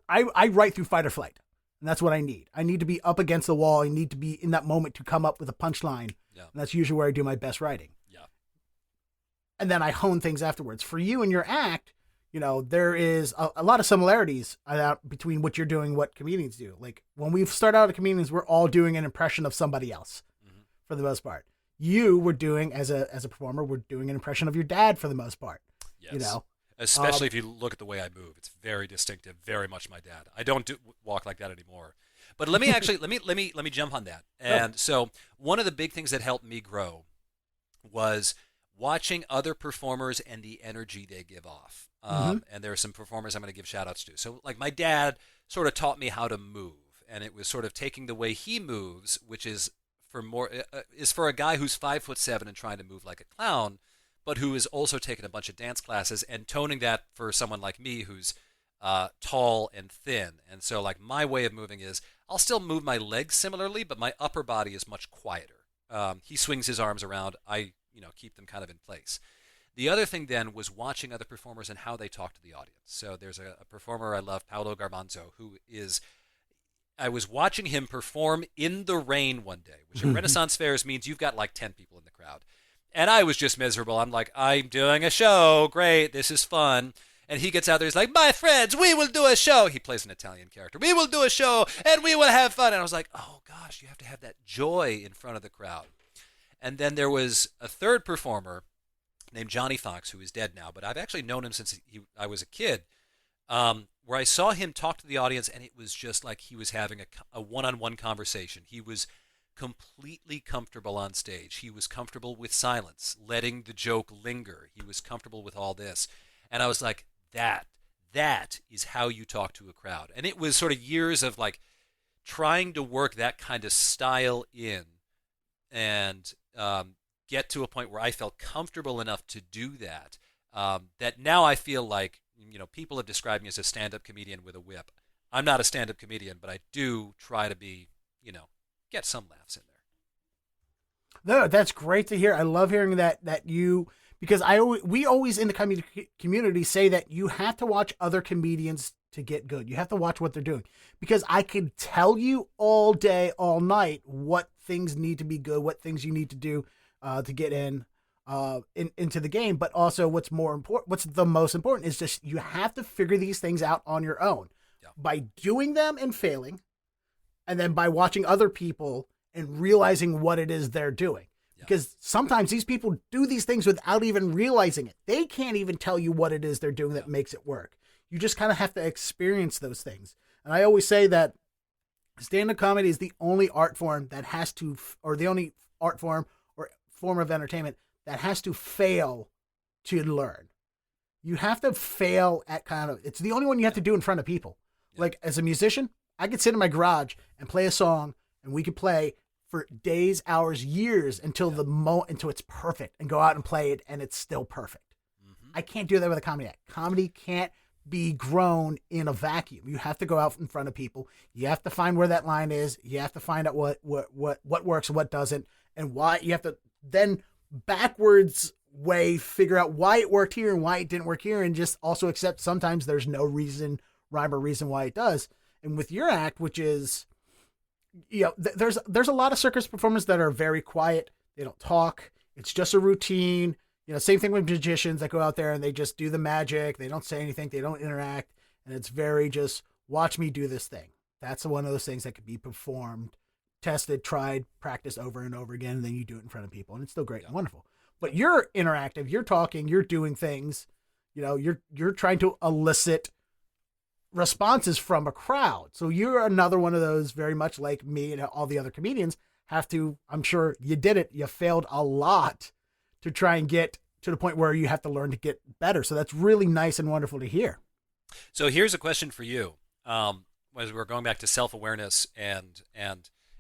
I write through fight or flight, and that's what I need. I need to be up against the wall. I need to be in that moment to come up with a punchline. Yeah. And that's usually where I do my best writing. Yeah. And then I hone things afterwards. For you and your act, you know, there is a lot of similarities between what you're doing, what comedians do. Like when we start out as comedians, we're all doing an impression of somebody else for the most part. You were doing, as a performer, we're doing an impression of your dad for the most part. Yes. You know, especially if you look at the way I move, it's very distinctive, very much my dad. I don't walk like that anymore. But let me actually let me jump on that. And so one of the big things that helped me grow was watching other performers and the energy they give off. And there are some performers I'm going to give shout outs to. So like my dad sort of taught me how to move, and it was sort of taking the way he moves, which is for a guy who's 5'7" and trying to move like a clown, but who is also taking a bunch of dance classes, and toning that for someone like me who's tall and thin. And so like my way of moving is I'll still move my legs similarly, but my upper body is much quieter. He swings his arms around. I keep them kind of in place. The other thing then was watching other performers and how they talk to the audience. So there's a performer I love, Paolo Garbanzo, I was watching him perform in the rain one day, which at Renaissance fairs means you've got like 10 people in the crowd. And I was just miserable. I'm like, I'm doing a show. Great. This is fun. And he gets out there. He's like, my friends, we will do a show. He plays an Italian character. We will do a show and we will have fun. And I was like, oh gosh, you have to have that joy in front of the crowd. And then there was a third performer named Johnny Fox, who is dead now, but I've actually known him since I was a kid, where I saw him talk to the audience, and it was just like he was having a one-on-one conversation. He was completely comfortable on stage. He was comfortable with silence, letting the joke linger. He was comfortable with all this. And I was like, that is how you talk to a crowd. And it was sort of years of like trying to work that kind of style in and get to a point where I felt comfortable enough to do that, that now I feel like, people have described me as a stand-up comedian with a whip. I'm not a stand-up comedian, but I do try to be, get some laughs in there. No, that's great to hear. I love hearing that you, because we always in the community say that you have to watch other comedians to get good. You have to watch what they're doing, because I could tell you all day, all night what things need to be good, what things you need to do to get into the game. But also what's the most important is just you have to figure these things out on your own by doing them and failing, and then by watching other people and realizing what it is they're doing. Because sometimes these people do these things without even realizing it. They can't even tell you what it is they're doing that makes it work. You just kind of have to experience those things. And I always say that stand-up comedy is the only art form that has to, or the only art form or form of entertainment that has to fail to learn. You have to fail at it's the only one you have to do in front of people. Like as a musician, I could sit in my garage and play a song, and we could play for days, hours, years until until it's perfect, and go out and play it and it's still perfect. Mm-hmm. I can't do that with a comedy act. Comedy can't be grown in a vacuum. You have to go out in front of people. You have to find where that line is. You have to find out what works and what doesn't, and why. You have to then backwards way figure out why it worked here and why it didn't work here, and just also accept sometimes there's no rhyme or reason why it does. And with your act, which is, there's a lot of circus performers that are very quiet. They don't talk. It's just a routine. Same thing with magicians that go out there and they just do the magic. They don't say anything. They don't interact. And it's very just watch me do this thing. That's one of those things that could be performed, tested, tried, practiced over and over again. And then you do it in front of people, and it's still great and wonderful. But you're interactive. You're talking. You're doing things. You're trying to elicit responses from a crowd. So you're another one of those, very much like me and all the other comedians have to, I'm sure you did it. You failed a lot to try and get to the point where you have to learn to get better. So that's really nice and wonderful to hear. So here's a question for you. As we're going back to self-awareness and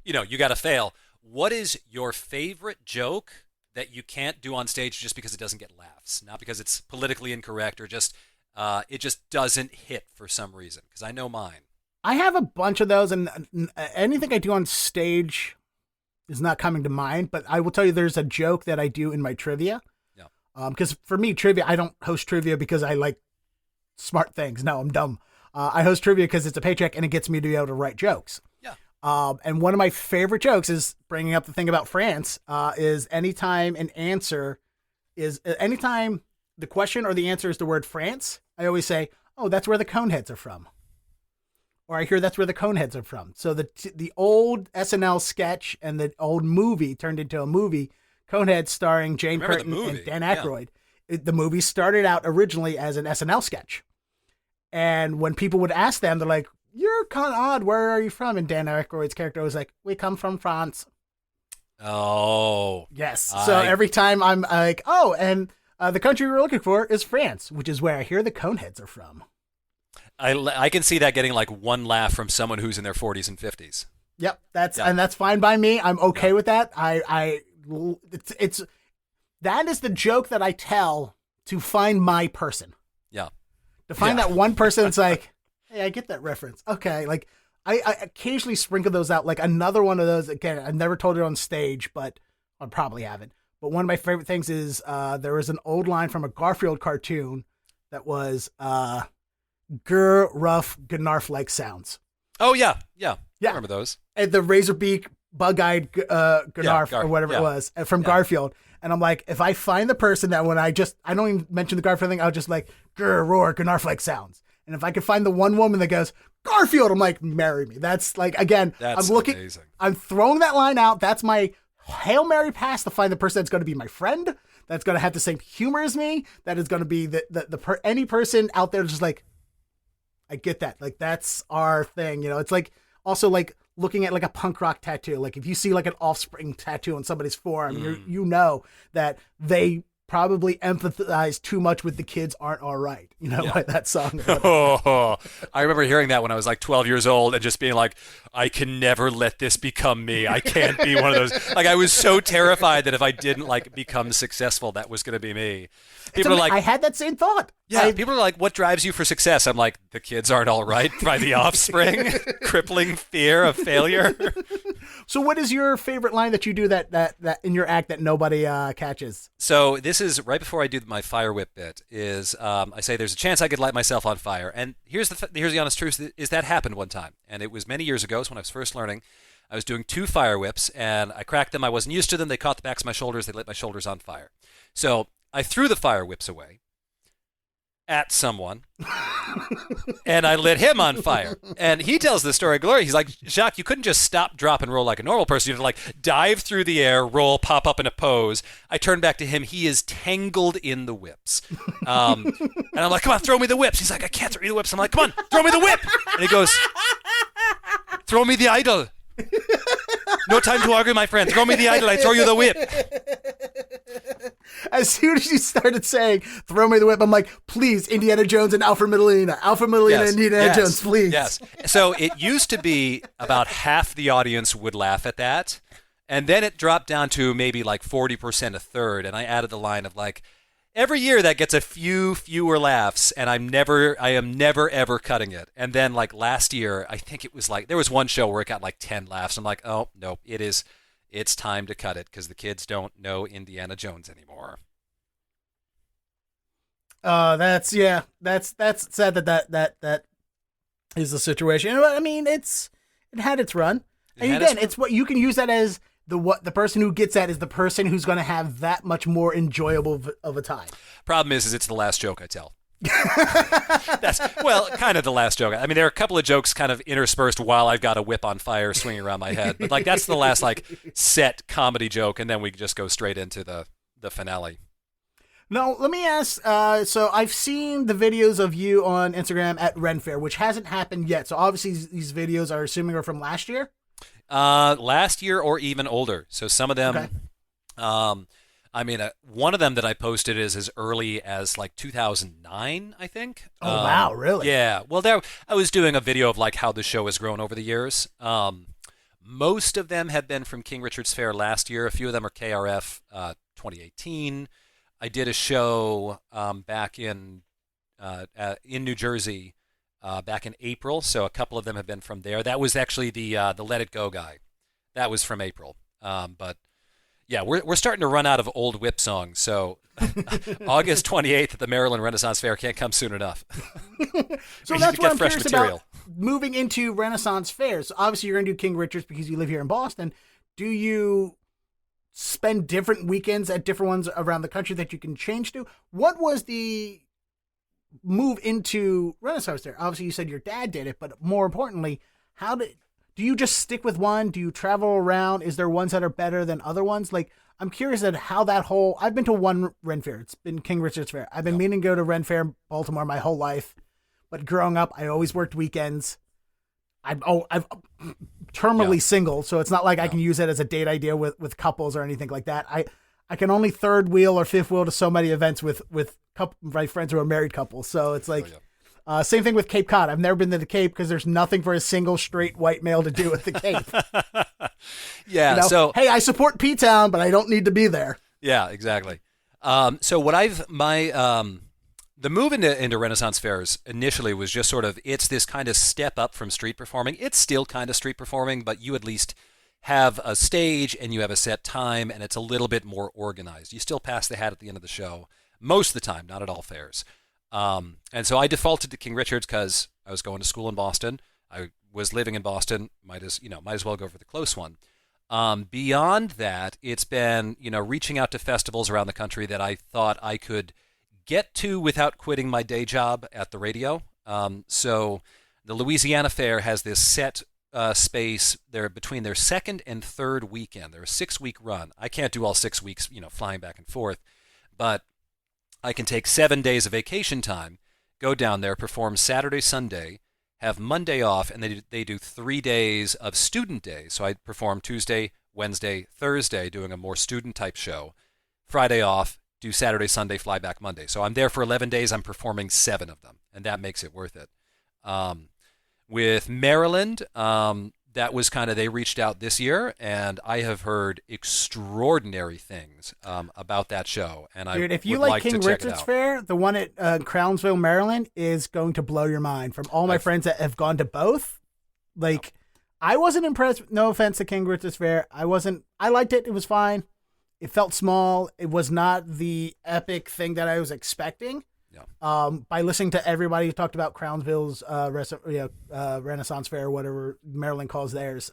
you got to fail. What is your favorite joke that you can't do on stage just because it doesn't get laughs? Not because it's politically incorrect or just it just doesn't hit for some reason, because I know mine. I have a bunch of those, and anything I do on stage is not coming to mind, but I will tell you there's a joke that I do in my trivia. Yeah. Because for me, trivia, I don't host trivia because I like smart things. No, I'm dumb. I host trivia because it's a paycheck and it gets me to be able to write jokes. Yeah. And one of my favorite jokes is bringing up the thing about France, is anytime the question or the answer is the word France, I always say, oh, that's where the Coneheads are from. Or I hear that's where the Coneheads are from. So the old SNL sketch and the old movie turned into a movie, Coneheads, starring Jane Curtin and Dan Aykroyd. Yeah. The movie started out originally as an SNL sketch. And when people would ask them, they're like, you're kind of odd. Where are you from? And Dan Aykroyd's character was like, we come from France. Oh. Yes. So every time I'm like, oh, and the country we're looking for is France, which is where I hear the Coneheads are from. I can see that getting like one laugh from someone who's in their 40s and 50s. Yep, and that's fine by me. I'm okay with that. It's that is the joke that I tell to find my person. Yeah. To find that one person that's like, hey, I get that reference. Okay, like I occasionally sprinkle those out. Like another one of those, again, I've never told it on stage, but I probably haven't. But one of my favorite things is there was an old line from a Garfield cartoon that was "Grr, rough, gnarf-like sounds." Oh yeah. I remember those. And the razor beak, bug-eyed gnarf or whatever it was from Garfield. And I'm like, if I find the person that when I don't even mention the Garfield thing, I'll just like grr, roar, gnarf-like sounds. And if I could find the one woman that goes Garfield, I'm like, marry me. That's like, again, that's amazing. I'm throwing that line out. That's my Hail Mary pass to find the person that's going to be my friend, that's going to have the same humor as me, that is going to be any person out there just like, I get that. Like, that's our thing. It's like also like looking at like a punk rock tattoo. Like if you see like an Offspring tattoo on somebody's forearm, you know that they probably empathize too much with the kids aren't all right. Like that song. I remember hearing that when I was like 12 years old and just being like, I can never let this become me. I can't be one of those. Like I was so terrified that if I didn't like become successful, that was going to be me. People are like, I had that same thought. Yeah. People are like, what drives you for success? I'm like, the kids aren't all right by the Offspring. Crippling fear of failure. So what is your favorite line that you do that in your act that nobody catches? So this is right before I do my fire whip bit. Is I say there's a chance I could light myself on fire, and here's the honest truth: is that happened one time, and it was many years ago. It's when I was first learning. I was doing 2 fire whips, and I cracked them. I wasn't used to them. They caught the backs of my shoulders. They lit my shoulders on fire. So I threw the fire whips away at someone, and I lit him on fire. And he tells the story of glory. He's like, Jacques, you couldn't just stop, drop, and roll like a normal person. You have to like dive through the air, roll, pop up in a pose. I turned back to him. He is tangled in the whips. And I'm like, come on, throw me the whips. He's like, I can't throw you the whips. I'm like, come on, throw me the whip. And he goes, throw me the idol. No time to argue, my friend. Throw me the idol. I throw you the whip. As soon as you started saying, throw me the whip, I'm like, please, Indiana Jones and Alfred Medellina. Alfred Medellina and Indiana Jones, please. Yes. So it used to be about half the audience would laugh at that. And then it dropped down to maybe like 40%, a third. And I added the line of like, every year that gets a few fewer laughs, and I am never ever cutting it. And then like last year, I think it was like there was one show where it got like 10 laughs. I'm like, oh no, it's time to cut it because the kids don't know Indiana Jones anymore. That's sad that is the situation. I mean, it had its run, and again, it's what you can use that as. The person who gets that is the person who's going to have that much more enjoyable of a time. Problem is it's the last joke I tell. That's kind of the last joke. I mean, there are a couple of jokes kind of interspersed while I've got a whip on fire swinging around my head, but like that's the last like set comedy joke, and then we just go straight into the finale. No, let me ask. So I've seen the videos of you on Instagram at Ren Fair, which hasn't happened yet. So obviously these videos are assuming are from last year. Last year or even older. So some of them, okay. I mean, one of them that I posted is as early as like 2009, I think. Oh, wow, really? Yeah. Well, I was doing a video of like how the show has grown over the years. Most of them have been from King Richard's Fair last year. A few of them are KRF 2018. I did a show back in New Jersey back in April, so a couple of them have been from there. That was actually the Let It Go guy. That was from April. But yeah, we're starting to run out of old whip songs, so August 28th at the Maryland Renaissance Fair can't come soon enough. So that's what I'm curious about moving into Renaissance Fairs. So obviously, you're going to do King Richard's because you live here in Boston. Do you spend different weekends at different ones around the country that you can change to? What was the move into Renaissance Fair? Obviously, you said your dad did it, but more importantly, do you just stick with one? Do you travel around? Is there ones that are better than other ones? Like, I'm curious at how that I've been to one Ren Fair. It's been King Richard's Fair. I've been meaning to go to Ren Fair in Baltimore my whole life, but growing up, I always worked weekends. I've terminally single, so it's not like I can use it as a date idea with couples or anything like that. I can only third wheel or fifth wheel to so many events with my friends who are married couples. So it's like, same thing with Cape Cod. I've never been to the Cape because there's nothing for a single straight white male to do at the Cape. Yeah. So, hey, I support P-Town, but I don't need to be there. Yeah, exactly. So what the move into Renaissance Fairs initially was just sort of, it's this kind of step up from street performing. It's still kind of street performing, but you at least have a stage and you have a set time and it's a little bit more organized. You still pass the hat at the end of the show most of the time, not at all fairs. And so I defaulted to King Richard's because I was going to school in Boston. I was living in Boston. Might as well go for the close one. Beyond that, it's been, reaching out to festivals around the country that I thought I could get to without quitting my day job at the radio. So the Louisiana Fair has this set space there between their second and third weekend. They're a 6-week run. I can't do all 6 weeks, flying back and forth, but I can take 7 days of vacation time, go down there, perform Saturday, Sunday, have Monday off, and they do 3 days of student days. So I perform Tuesday, Wednesday, Thursday, doing a more student-type show. Friday off, do Saturday, Sunday, fly back Monday. So I'm there for 11 days. I'm performing 7 of them, and that makes it worth it. With Maryland, that was kind of, they reached out this year, and I have heard extraordinary things about that show. And if you like King Richard's Fair, the one at Crownsville, Maryland, is going to blow your mind. From all my friends that have gone to both, I wasn't impressed. No offense to King Richard's Fair. I liked it. It was fine. It felt small. It was not the epic thing that I was expecting. Yeah. By listening to everybody who talked about Crownsville's Renaissance Fair, whatever Maryland calls theirs,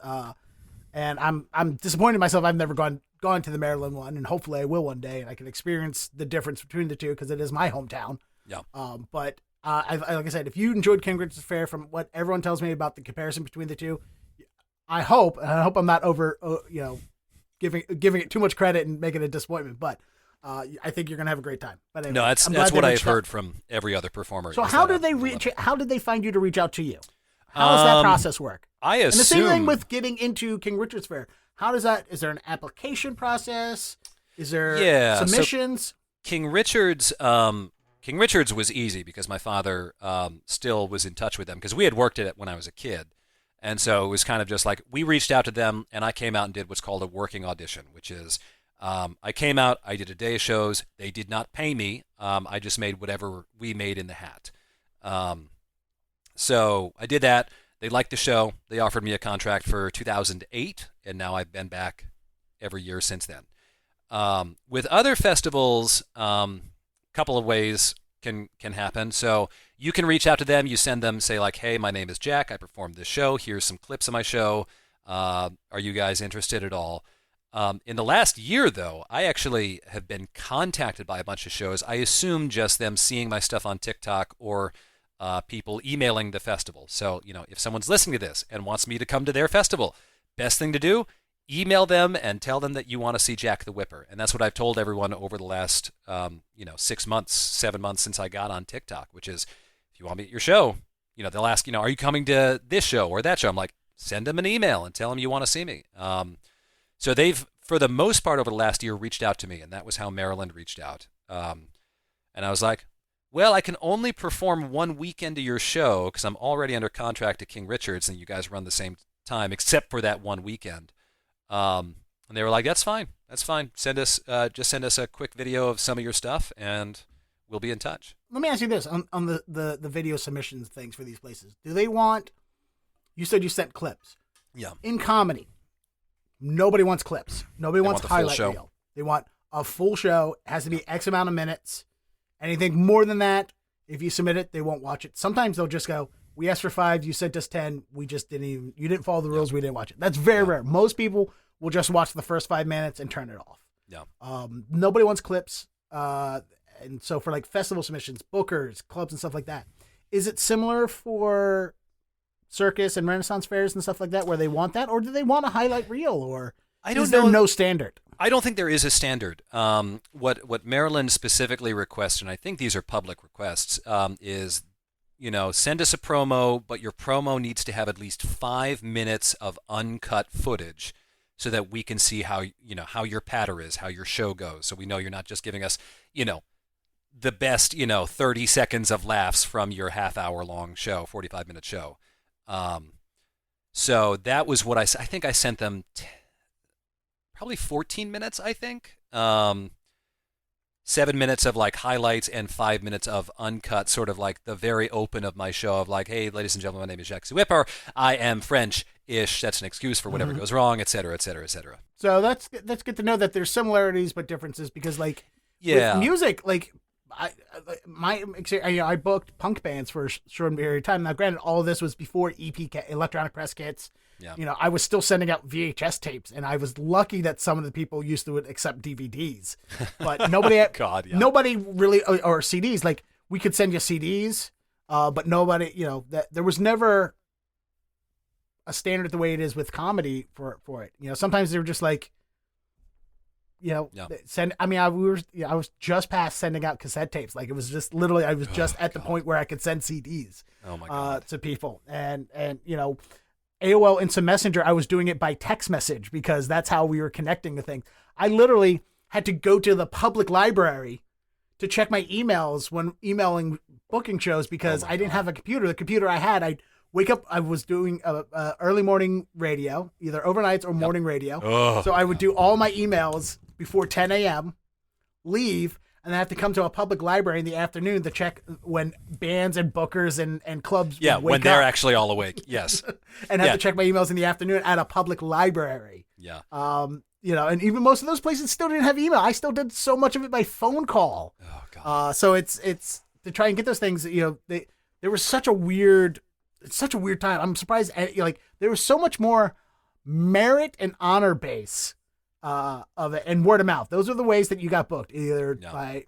and I'm disappointed in myself. I've never gone to the Maryland one, and hopefully I will one day, and I can experience the difference between the two because it is my hometown. Yeah. But like I said, if you enjoyed King Richard's Fair, from what everyone tells me about the comparison between the two, I hope I'm not giving it too much credit and making it a disappointment, but I think you're gonna have a great time. But anyway, no, that's what I've heard from every other performer. So how did they find you to reach out to you? How does that process work? I assume. And the same thing with getting into King Richard's Fair. How does that? Is there an application process? Is there submissions? So King Richard's was easy because my father still was in touch with them because we had worked at it when I was a kid. And so it was kind of just like we reached out to them and I came out and did what's called a working audition, which is I came out, I did a day of shows. They did not pay me. I just made whatever we made in the hat. So I did that. They liked the show. They offered me a contract for 2008, and now I've been back every year since then. With other festivals, couple of ways can happen. So you can reach out to them. You send them, say like, hey, my name is Jack. I performed this show. Here's some clips of my show. Are you guys interested at all? In the last year, though, I actually have been contacted by a bunch of shows. I assume just them seeing my stuff on TikTok or people emailing the festival. So, if someone's listening to this and wants me to come to their festival, best thing to do, email them and tell them that you want to see Jacques the Whipper. And that's what I've told everyone over the last, 6 months, 7 months since I got on TikTok, which is, if you want me at your show, they'll ask, are you coming to this show or that show? I'm like, send them an email and tell them you want to see me. So they've, for the most part over the last year, reached out to me, and that was how Maryland reached out. And I was like, well, I can only perform one weekend of your show because I'm already under contract to King Richard's, and you guys run the same time, except for that one weekend. And they were like, that's fine. Send us a quick video of some of your stuff, and we'll be in touch. Let me ask you this, on the video submissions things for these places. Do they want, you said you sent clips. Yeah. In comedy, nobody wants clips. Nobody wants highlight reel. They want a full show. It has to be X amount of minutes. Anything more than that, if you submit it, they won't watch it. Sometimes they'll just go, we asked for 5, you sent us 10, you didn't follow the rules, we didn't watch it. That's very rare. Most people will just watch the first 5 minutes and turn it off. Yeah. Nobody wants clips. And so for like festival submissions, bookers, clubs and stuff like that, is it similar for Circus and Renaissance fairs and stuff like that where they want that? Or do they want a highlight reel? Or is there no standard? I don't think there is a standard. What Maryland specifically requests, and I think these are public requests, is, send us a promo, but your promo needs to have at least 5 minutes of uncut footage so that we can see how your patter is, how your show goes. So we know you're not just giving us, the best, 30 seconds of laughs from your half-hour long show, 45-minute show. So that was what I think I sent them probably 14 minutes, I think. 7 minutes of like highlights and 5 minutes of uncut, sort of like the very open of my show of like, hey, ladies and gentlemen, my name is Jacques Ze Whipper. I am French-ish. That's an excuse for whatever goes wrong, et cetera, et cetera, et cetera. So that's good to know that there's similarities but differences because with music, like I booked punk bands for a short period of time. Now, granted, all of this was before electronic press kits. Yeah. I was still sending out VHS tapes, and I was lucky that some of the people used to accept DVDs, but nobody, nobody really, or CDs. Like we could send you CDs, but nobody, that there was never a standard the way it is with comedy for it. Sometimes they were just like, I was just past sending out cassette tapes. Like it was just literally, I was just at the point where I could send CDs to people, and AOL Instant Messenger, I was doing it by text message because that's how we were connecting the thing. I literally had to go to the public library to check my emails when emailing booking shows because I didn't have a computer. The computer I had, I'd wake up, I was doing early morning radio, either overnights or morning radio. So I would do all my emails before 10 a.m., leave, and they have to come to a public library in the afternoon to check when bands and bookers and clubs Yeah, wake when they're up. actually all awake. Yes. And have to check my emails in the afternoon at a public library. Yeah. And even most of those places still didn't have email. I still did so much of it by phone call. Oh God. So it's to try and get those things. There was such a weird time. I'm surprised. There was so much more merit and honor base of it, and word of mouth. Those are the ways that you got booked, either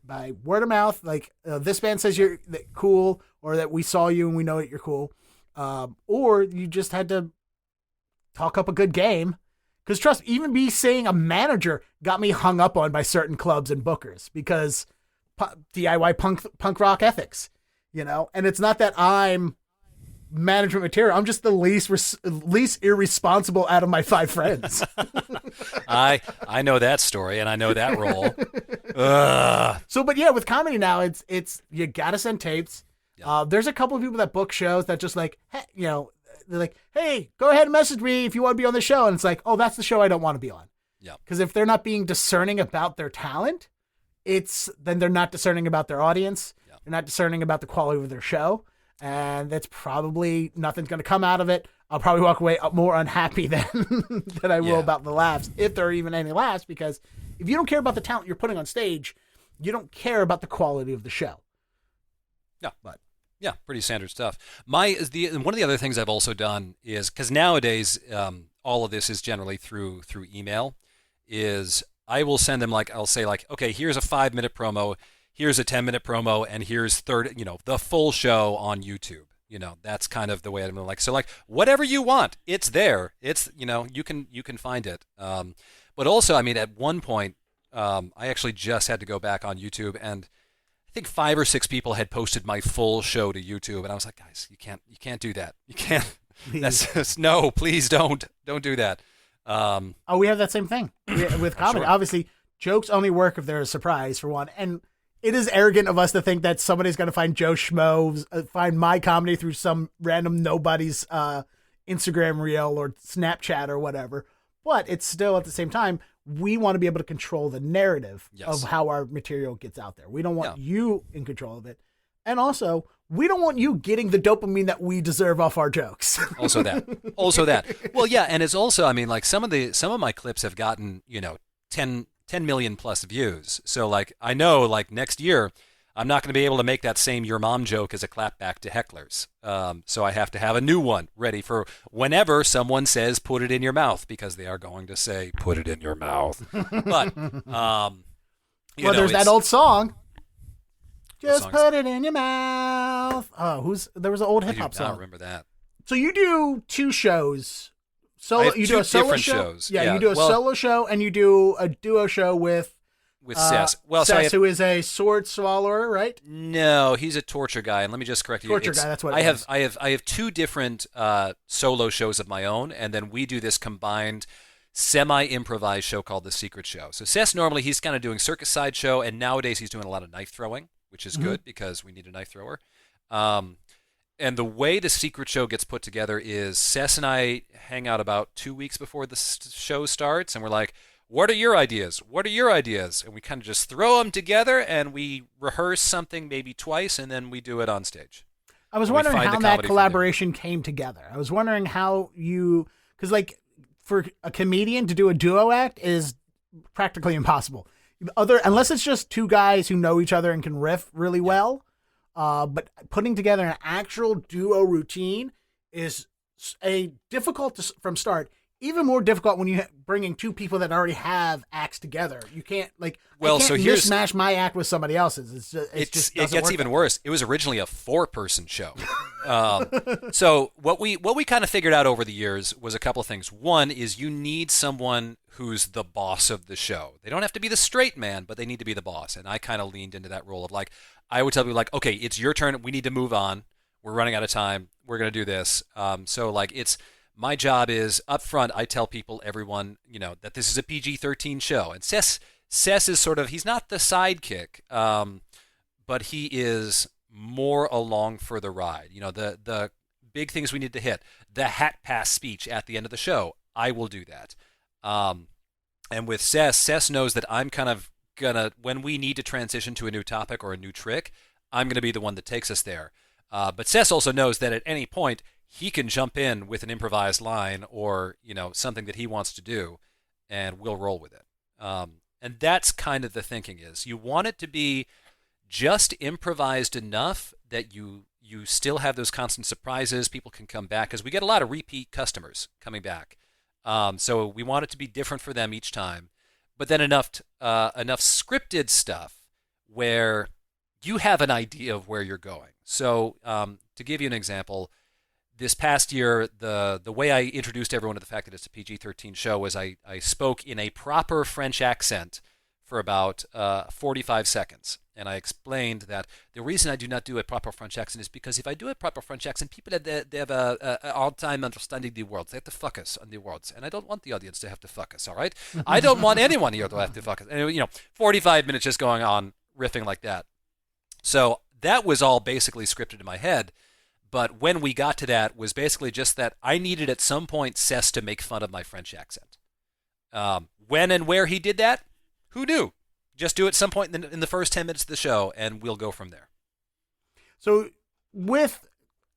by word of mouth, like this band says you're cool, or that we saw you and we know that you're cool, or you just had to talk up a good game. Because trust me, even me saying a manager got me hung up on by certain clubs and bookers because DIY punk rock ethics, and it's not that I'm management material. I'm just the least irresponsible out of my 5 friends. I know that story and I know that role. So, but yeah, with comedy now, it's you gotta send tapes. Yeah. There's a couple of people that book shows that just like, they're like, hey, go ahead and message me if you want to be on the show. And it's like, oh, that's the show I don't want to be on. Yeah. Because if they're not being discerning about their talent, then they're not discerning about their audience. Yeah. They're not discerning about the quality of their show. And that's probably nothing's going to come out of it. I'll probably walk away more unhappy than I will about the laughs, if there are even any laughs, because if you don't care about the talent you're putting on stage, you don't care about the quality of the show. Yeah. But yeah, pretty standard stuff. One of the other things I've also done is, because nowadays all of this is generally through email, is I will send them I'll say okay, here's a 5-minute promo, here's a 10-minute promo, and here's the full show on YouTube. That's kind of the way I'm so whatever you want, it's there. It's you can find it. But also, I mean, at one point, I actually just had to go back on YouTube, and I think 5 or 6 people had posted my full show to YouTube, and I was like, guys, you can't do that. You can't. That's just, no, please don't do that. We have that same thing with comedy. Sure. Obviously, jokes only work if they're a surprise, for one, and it is arrogant of us to think that somebody's going to find Joe Schmo, find my comedy through some random nobody's Instagram reel or Snapchat or whatever. But it's still, at the same time, we want to be able to control the narrative of how our material gets out there. We don't want you in control of it. And also, we don't want you getting the dopamine that we deserve off our jokes. Also that. Well, yeah, and it's also, I mean, some of my clips have gotten, 10 million plus views. So I know next year I'm not going to be able to make that same your mom joke as a clapback to hecklers. So I have to have a new one ready for whenever someone says put it in your mouth, because they are going to say put it in your mouth. But there's that old song. Just put it in your mouth. Oh, there was an old hip hop song. I don't remember that. So you do 2 shows. You do a solo show. Shows. Yeah, you do a solo show and you do a duo show with Sess. Well, Sess, who is a sword swallower, right? No, he's a torture guy. And let me just correct you. Torture guy, that's what it is. I have 2 different solo shows of my own, and then we do this combined semi-improvised show called The Secret Show. So Sess, normally he's kind of doing Circus sideshow, and nowadays he's doing a lot of knife throwing, which is good because we need a knife thrower. And the way The Secret Show gets put together is Sess and I hang out about 2 weeks before the show starts, and we're like, what are your ideas? What are your ideas? And we kind of just throw them together, and we rehearse something maybe twice, and then we do it on stage. I was wondering how that collaboration came together. I was wondering how because for a comedian to do a duo act is practically impossible. Unless it's just 2 guys who know each other and can riff really well. But putting together an actual duo routine is difficult from start. Even more difficult when you're bringing 2 people that already have acts together. You can't mismatch my act with somebody else's. It gets even worse. It was originally a 4-person show. So what we kind of figured out over the years was a couple of things. One is you need someone who's the boss of the show. They don't have to be the straight man, but they need to be the boss. And I kind of leaned into that role of I would tell people okay, it's your turn. We need to move on. We're running out of time. We're going to do this. It's my job is up front. I tell everyone, that this is a PG-13 show. And Sess is sort of, he's not the sidekick, but he is more along for the ride. The big things we need to hit. The hat pass speech at the end of the show. I will do that. And with Sess knows that I'm kind of when we need to transition to a new topic or a new trick, I'm gonna be the one that takes us there. But Sess also knows that at any point he can jump in with an improvised line or something that he wants to do, and we'll roll with it. And that's kind of the thinking is you want it to be just improvised enough that you still have those constant surprises. People can come back because we get a lot of repeat customers coming back. So we want it to be different for them each time, but then enough scripted stuff where you have an idea of where you're going. So to give you an example, this past year, the way I introduced everyone to the fact that it's a PG-13 show was I spoke in a proper French accent for about 45 seconds. And I explained that the reason I do not do a proper French accent is because if I do a proper French accent, people they have a hard time understanding the words. They have to focus on the words. And I don't want the audience to have to focus, all right? I don't want anyone here to have to focus. And, 45 minutes just going on, riffing like that. So that was all basically scripted in my head. But when we got to that was basically just that I needed at some point Sess to make fun of my French accent. When and where he did that, who knew? Just do it some point in the first 10 minutes of the show, and we'll go from there. So with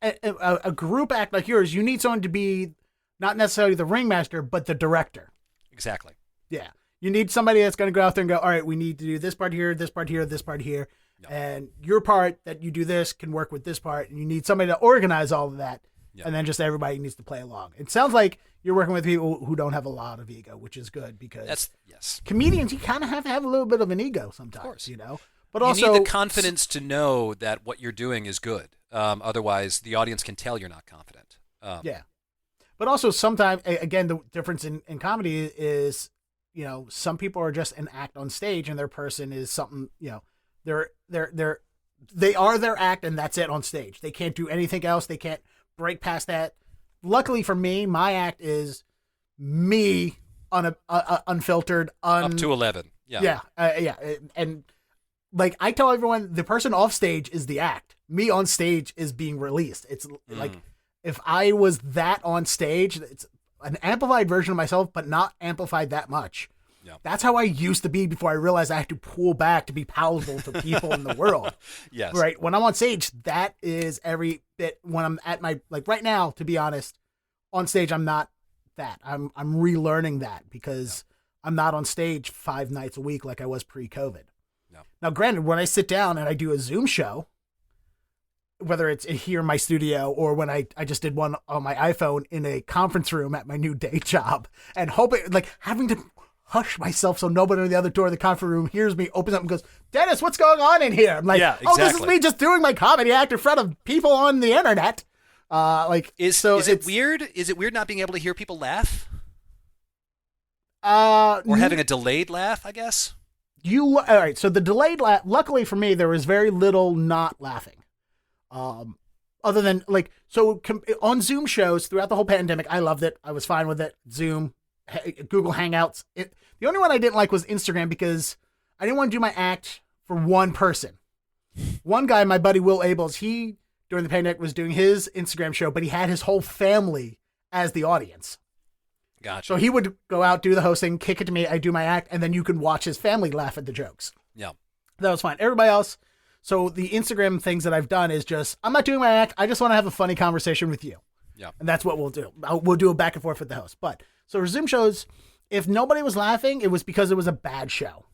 a group act like yours, you need someone to be not necessarily the ringmaster, but the director. Exactly. Yeah. You need somebody that's going to go out there and go, all right, we need to do this part here, this part here, this part here. Yep. And your part that you do this can work with this part. And you need somebody to organize all of that. Yep. And then just everybody needs to play along. It sounds like you're working with people who don't have a lot of ego, which is good because comedians, you kind of have a little bit of an ego sometimes, But you need the confidence to know that what you're doing is good. Otherwise, the audience can tell you're not confident. Yeah. But also sometimes, again, the difference in comedy is, some people are just an act on stage and their person is something, they are their act and that's it on stage. They can't do anything else. They can't break past that. Luckily for me, my act is me unfiltered. Up to 11. Yeah. Yeah. And like I tell everyone, the person off stage is the act. Me on stage is being released. It's like if I was that on stage, it's an amplified version of myself, but not amplified that much. Yeah. That's how I used to be before I realized I had to pull back to be palatable to people in the world. Yes. Right. When I'm on stage, that is every bit when I'm at my, like right now, to be honest, on stage, I'm not that. I'm relearning that because I'm not on stage 5 nights a week like I was pre-COVID. No. Now, granted, when I sit down and I do a Zoom show, whether it's here in my studio or when I just did one on my iPhone in a conference room at my new day job and hoping, like having to hush myself so nobody on the other door of the conference room hears me, opens up and goes, Dennis, what's going on in here? I'm like, yeah, exactly. Oh, this is me just doing my comedy act in front of people on the internet. Is it weird? Is it weird not being able to hear people laugh? Or having a delayed laugh, I guess? All right, so the delayed laugh, luckily for me, there was very little not laughing. Other than on Zoom shows throughout the whole pandemic, I loved it. I was fine with it. Zoom, Google Hangouts. The only one I didn't like was Instagram because I didn't want to do my act for one person. One guy, my buddy Will Abels, he during the pandemic was doing his Instagram show, but he had his whole family as the audience. Gotcha. So he would go out, do the hosting, kick it to me, I do my act, and then you can watch his family laugh at the jokes. Yeah. That was fine. Everybody else. So the Instagram things that I've done is just, I'm not doing my act. I just want to have a funny conversation with you. Yeah. And that's what we'll do. We'll do a back and forth with the host. But so for Zoom shows, if nobody was laughing, it was because it was a bad show.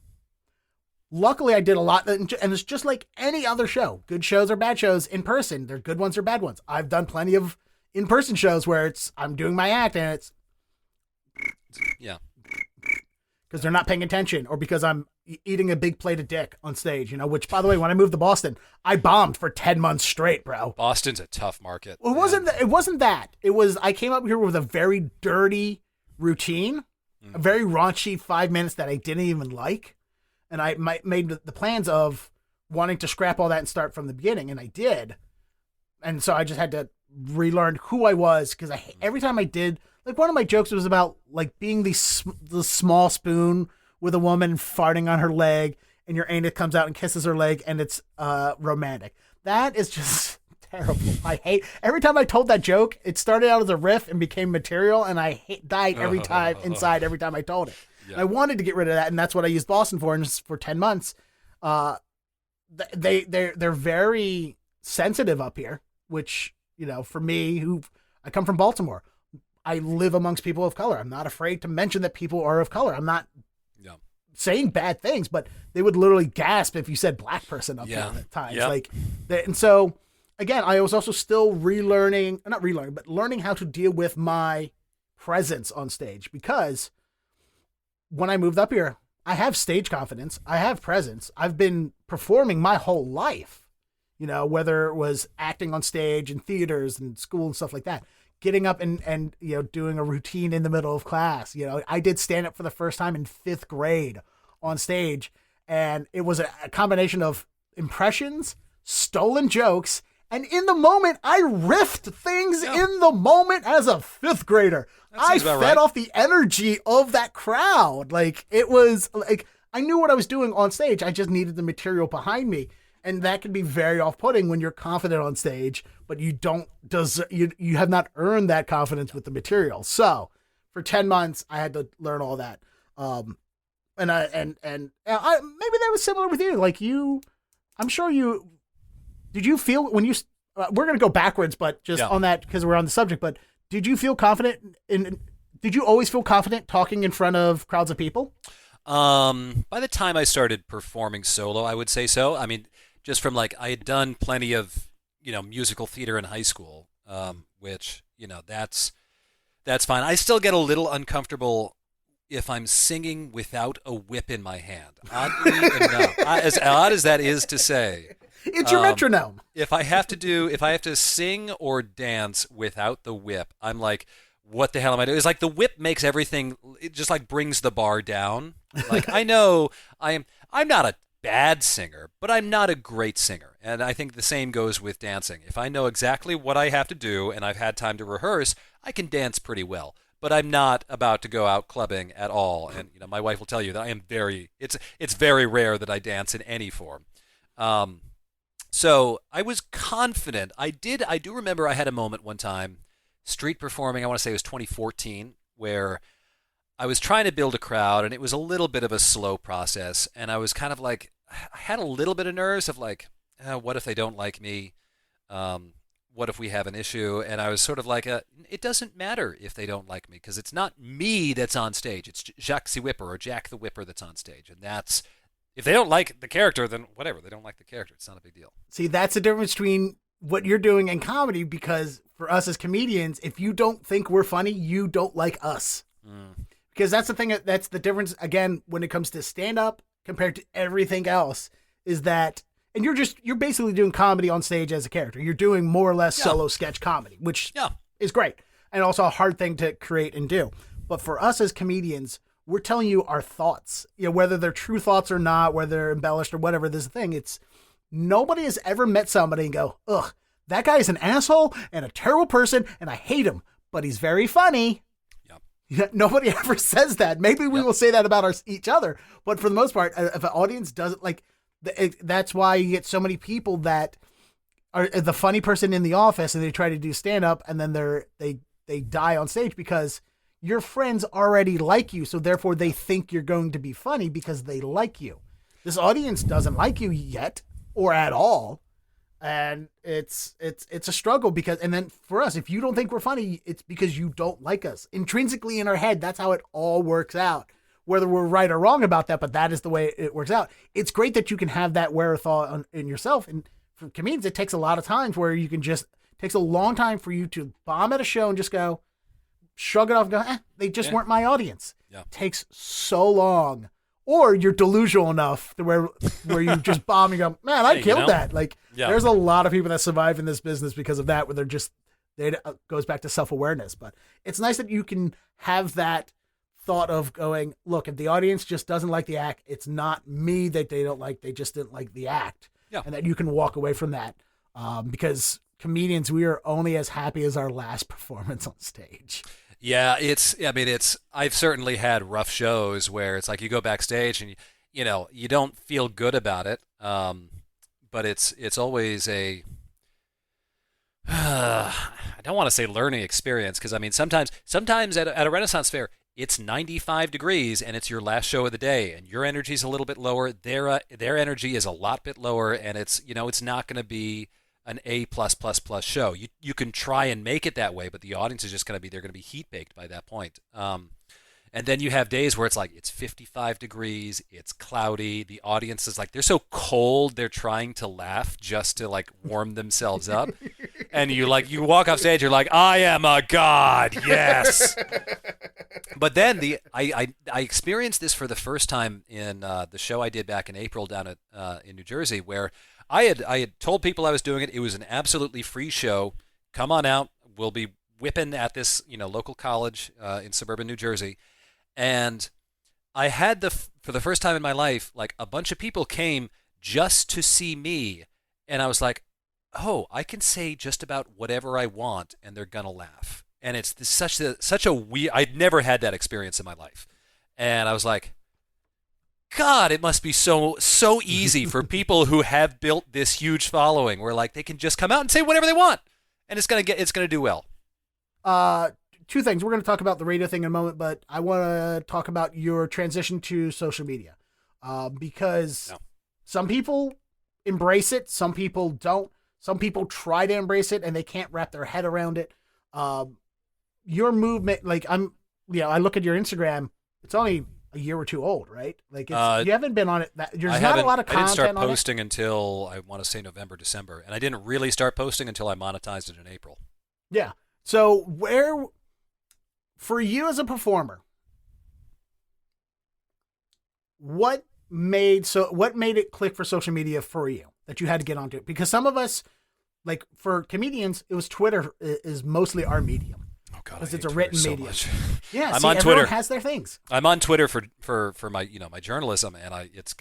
Luckily, I did a lot. And it's just like any other show. Good shows or bad shows in person. They're good ones or bad ones. I've done plenty of in-person shows where I'm doing my act and it's. Yeah. Because they're not paying attention or because I'm eating a big plate of dick on stage, which, by the way, when I moved to Boston, I bombed for 10 months straight, bro. Boston's a tough market. Well, it wasn't that. It was, I came up here with a very dirty routine, a very raunchy 5 minutes that I didn't even like. And I made the plans of wanting to scrap all that and start from the beginning. And I did. And so I just had to relearn who I was. Cause every time I did, like one of my jokes was about like being the small spoon with a woman farting on her leg and your anus comes out and kisses her leg and it's romantic. That is just terrible. I hate every time I told that joke, it started out as a riff and became material and I died every time inside every time I told it. Yeah. And I wanted to get rid of that, and that's what I used Boston for. And just for 10 months, they're very sensitive up here, which, for me, I come from Baltimore. I live amongst people of color. I'm not afraid to mention that people are of color. I'm not saying bad things, but they would literally gasp if you said black person up here at times. Yep. And so again, I was also still learning how to deal with my presence on stage, because when I moved up here, I have stage confidence. I have presence. I've been performing my whole life, whether it was acting on stage in theaters and school and stuff like that, getting up and doing a routine in the middle of class. I did stand up for the first time in 5th grade on stage, and it was a combination of impressions, stolen jokes, and in the moment, I riffed things in the moment as a 5th grader. I fed off the energy of that crowd. It was I knew what I was doing on stage. I just needed the material behind me. And that can be very off-putting when you're confident on stage, but you have not earned that confidence with the material. So for 10 months, I had to learn all that. Maybe that was similar with you. I'm sure did you feel when we're going to go backwards, but just on that, because we're on the subject, but did you feel confident did you always feel confident talking in front of crowds of people? By the time I started performing solo, I would say so. I mean, just from I had done plenty of, musical theater in high school, which, that's fine. I still get a little uncomfortable if I'm singing without a whip in my hand. Oddly enough, as odd as that is to say. It's your metronome. If I have to sing or dance without the whip, I'm like, what the hell am I doing? It's the whip makes everything, it just brings the bar down. I know I'm not a bad singer, but I'm not a great singer. And I think the same goes with dancing. If I know exactly what I have to do and I've had time to rehearse, I can dance pretty well. But I'm not about to go out clubbing at all. And my wife will tell you that I am it's very rare that I dance in any form. So I was confident. I do remember I had a moment one time, street performing, I want to say it was 2014, where I was trying to build a crowd, and it was a little bit of a slow process. And I was kind of I had a little bit of nerves of what if they don't like me? What if we have an issue? And I was sort of it doesn't matter if they don't like me, because it's not me that's on stage. It's Jacques Ze Whipper or Jack the Whipper that's on stage. And if they don't like the character, then whatever. They don't like the character. It's not a big deal. See, that's the difference between what you're doing in comedy, because for us as comedians, if you don't think we're funny, you don't like us. Because that's the thing, that's the difference, again, when it comes to stand-up compared to everything else, is that, and you're basically doing comedy on stage as a character. You're doing more or less solo sketch comedy, which is great, and also a hard thing to create and do. But for us as comedians, we're telling you our thoughts, whether they're true thoughts or not, whether they're embellished or whatever. This thing, it's nobody has ever met somebody and go, ugh, that guy is an asshole and a terrible person and I hate him, but he's very funny. Nobody ever says that. Maybe we will say that about each other, but for the most part, if an audience doesn't that's why you get so many people that are the funny person in the office and they try to do stand up and then they die on stage, because your friends already like you, so therefore they think you're going to be funny because they like you. This audience doesn't like you yet or at all, and it's a struggle, because, and then for us, if you don't think we're funny, it's because you don't like us. Intrinsically in our head, that's how it all works out. Whether we're right or wrong about that, but that is the way it works out. It's great that you can have that wherewithal in yourself, and for comedians, it takes a lot of times where you can takes a long time for you to bomb at a show and just go, shrug it off and go, they just weren't my audience. It takes so long. Or you're delusional enough to where you just bomb and go, man, I killed that. There's a lot of people that survive in this business because of that, where it goes back to self-awareness. But it's nice that you can have that thought of going, look, if the audience just doesn't like the act, it's not me that they don't like, they just didn't like the act. And that you can walk away from that. Because comedians, we are only as happy as our last performance on stage. Yeah, I've certainly had rough shows where it's you go backstage and you don't feel good about it. But it's always I don't want to say learning experience, because sometimes at a Renaissance fair, it's 95 degrees and it's your last show of the day, and your energy is a little bit lower. Their energy is a lot bit lower, and it's it's not going to be an A+++ show. You can try and make it that way, but the audience is just going to be they're going to be heat baked by that point. And then you have days where it's like it's 55 degrees, it's cloudy, the audience is like they're so cold they're trying to laugh just to like warm themselves up. And you walk off stage, you're like, I am a god, yes. But then I experienced this for the first time in the show I did back in April down at in New Jersey, where I had told people I was doing it. It was an absolutely free show. Come on out. We'll be whipping at this local college in suburban New Jersey. And I had for the first time in my life, like a bunch of people came just to see me. And I was like, oh, I can say just about whatever I want and they're going to laugh. And it's such a weird, I'd never had that experience in my life. And I was like, God, it must be so easy for people who have built this huge following where like they can just come out and say whatever they want. And it's going to do well. Two things. We're going to talk about the radio thing in a moment, but I want to talk about your transition to social media because some people embrace it. Some people don't. Some people try to embrace it and they can't wrap their head around it. Your movement, like I look at your Instagram, it's only a year or two old, right? Like you haven't been on it. There's not a lot of content on it. I didn't start posting until I want to say November, December, and I didn't really start posting until I monetized it in April. Yeah. So for you as a performer, what made it click for social media for you that you had to get onto it? Because some of us, like for comedians, it was Twitter is mostly our medium. Oh God, because it's a written medium. Much. Yeah, I'm on Twitter. Everyone has their things. I'm on Twitter for my my journalism, and it's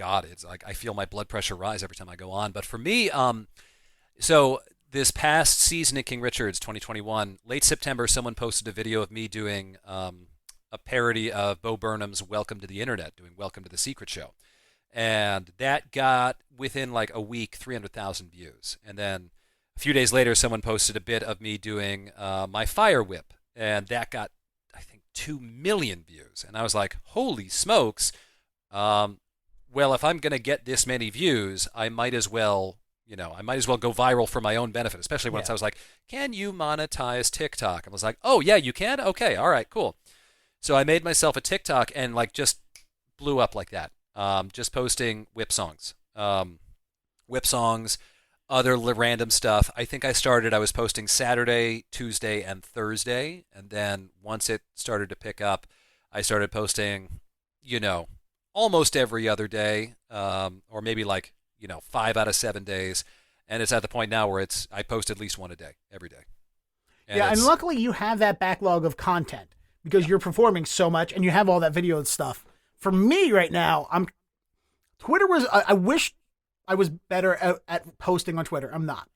like I feel my blood pressure rise every time I go on. But for me, so this past season at King Richard's 2021, late September, someone posted a video of me doing a parody of Bo Burnham's "Welcome to the Internet," doing "Welcome to the Secret Show," and that got within like a week 300,000 views. And then a few days later, someone posted a bit of me doing my fire whip, and that got, I think, 2 million views. And I was like, holy smokes. Well, if I'm going to get this many views, I might as well go viral for my own benefit, especially once I was like, can you monetize TikTok? I was like, oh, yeah, you can? Okay, all right, cool. So I made myself a TikTok and like just blew up like that, just posting whip songs. Other random stuff. I think I was posting Saturday, Tuesday, and Thursday. And then once it started to pick up, I started posting, almost every other day, or maybe 5 out of 7 days. And it's at the point now where I post at least one a day, every day. And luckily you have that backlog of content because you're performing so much and you have all that video and stuff. For me right now, Twitter was, I wish I was better at posting on Twitter. I'm not.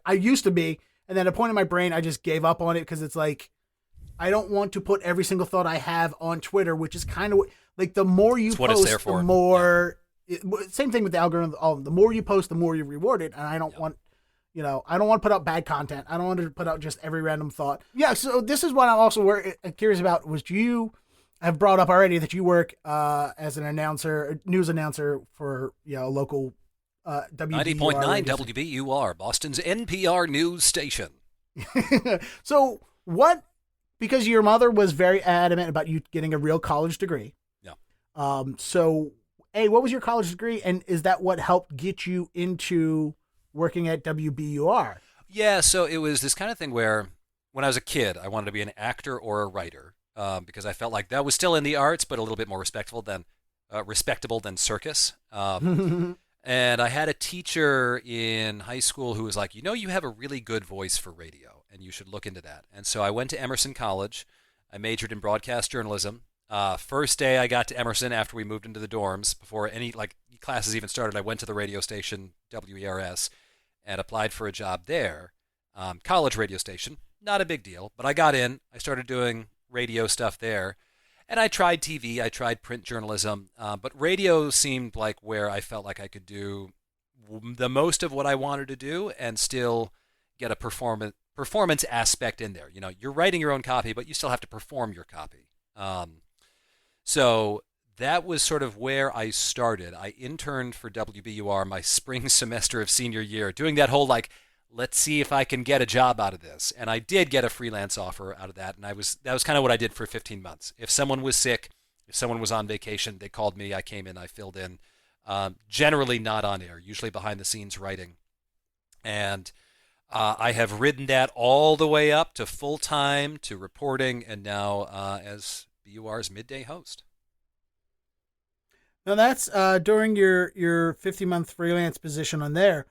I used to be, and then at a point in my brain, I just gave up on it because it's like, I don't want to put every single thought I have on Twitter, which is kind of like the more you post, the more. Yeah. Same thing with the algorithm. The more you post, the more you're rewarded, and I don't want. I don't want to put out bad content. I don't want to put out just every random thought. Yeah. So this is what I'm also curious about. Was you have brought up already that you work as an announcer, news announcer for local. 90.9 WBUR, Boston's NPR news station. So because your mother was very adamant about you getting a real college degree. Yeah. So, what was your college degree? And is that what helped get you into working at WBUR? Yeah. So it was this kind of thing where when I was a kid, I wanted to be an actor or a writer because I felt like that was still in the arts, but a little bit more respectable than Circus. And I had a teacher in high school who was like, you have a really good voice for radio, and you should look into that. And so I went to Emerson College. I majored in broadcast journalism. First day I got to Emerson after we moved into the dorms, before any classes even started, I went to the radio station, WERS, and applied for a job there. College radio station, not a big deal, but I got in. I started doing radio stuff there. And I tried TV, I tried print journalism, but radio seemed like where I felt like I could do the most of what I wanted to do and still get a performance aspect in there. You're writing your own copy, but you still have to perform your copy. So that was sort of where I started. I interned for WBUR my spring semester of senior year, doing that whole like, let's see if I can get a job out of this. And I did get a freelance offer out of that. And that was kind of what I did for 15 months. If someone was sick, if someone was on vacation, they called me, I came in, I filled in. Generally not on air, usually behind the scenes writing. And I have ridden that all the way up to full-time, to reporting, and now as BUR's midday host. Now that's during your 50-month freelance position on there,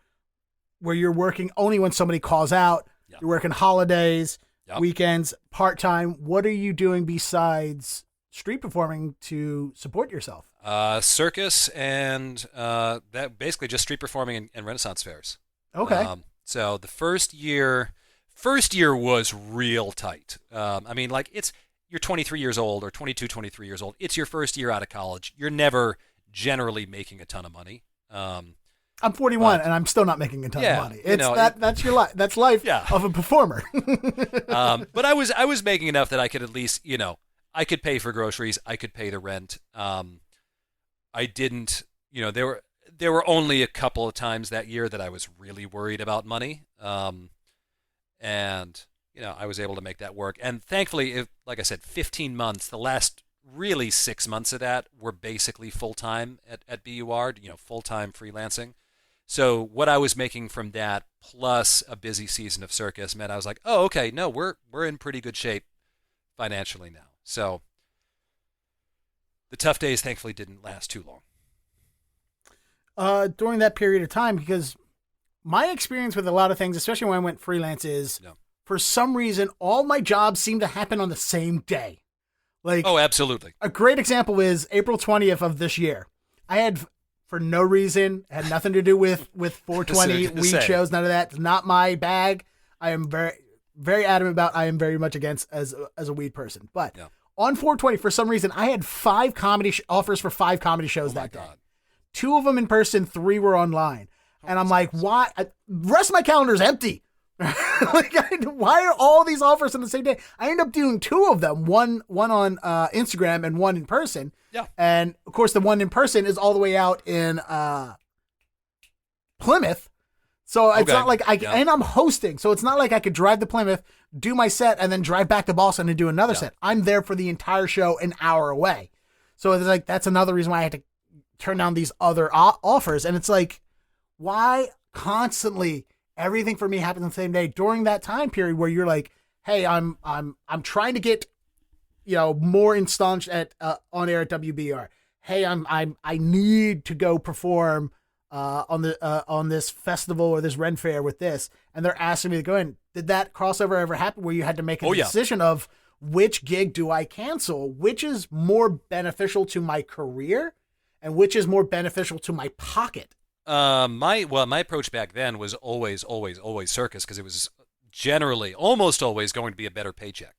where you're working only when somebody calls out. Yep. You're working holidays, weekends, part-time. What are you doing besides street performing to support yourself? Circus and that basically just street performing and Renaissance fairs. Okay. So the first year was real tight. I mean, like you're 23 years old or 22, 23 years old. It's your first year out of college. You're never generally making a ton of money. I'm 41 and I'm still not making a ton of money. It's that's your life. That's life of a performer. But I was making enough that I could at least, I could pay for groceries. I could pay the rent. I didn't, there were only a couple of times that year that I was really worried about money. And I was able to make that work. And thankfully, like I said, 15 months, the last really 6 months of that were basically full-time at BUR, full-time freelancing. So what I was making from that plus a busy season of Circus meant I was like, oh, okay, no, we're in pretty good shape financially now. So the tough days thankfully didn't last too long. During that period of time, because my experience with a lot of things, especially when I went freelance, is for some reason, all my jobs seem to happen on the same day. Like, oh, absolutely. A great example is April 20th of this year. I had, for no reason, had nothing to do with 420 weed shows, none of that. It's not my bag. I am very, very adamant about, I am very much against as a weed person. But on 420, for some reason, I had 5 comedy offers for 5 comedy shows that day. 2 of them in person, 3 were online. And I'm like, why? The rest of my calendar is empty. Why are all these offers on the same day? I ended up doing 2 of them, one on Instagram and one in person. Yeah. And of course, the one in person is all the way out in Plymouth. So it's not like and I'm hosting. So it's not like I could drive to Plymouth, do my set, and then drive back to Boston and do another set. I'm there for the entire show, an hour away. So it's like, that's another reason why I had to turn down these other offers. And it's like, why constantly everything for me happens on the same day during that time period where you're like, hey, I'm trying to get, more instaunched at on air at WBR. Hey, I need to go perform on this festival or this Ren Fair with this, and they're asking me to go in. Did that crossover ever happen where you had to make a decision of which gig do I cancel, which is more beneficial to my career, and which is more beneficial to my pocket? My approach back then was always Circus, because it was generally almost always going to be a better paycheck.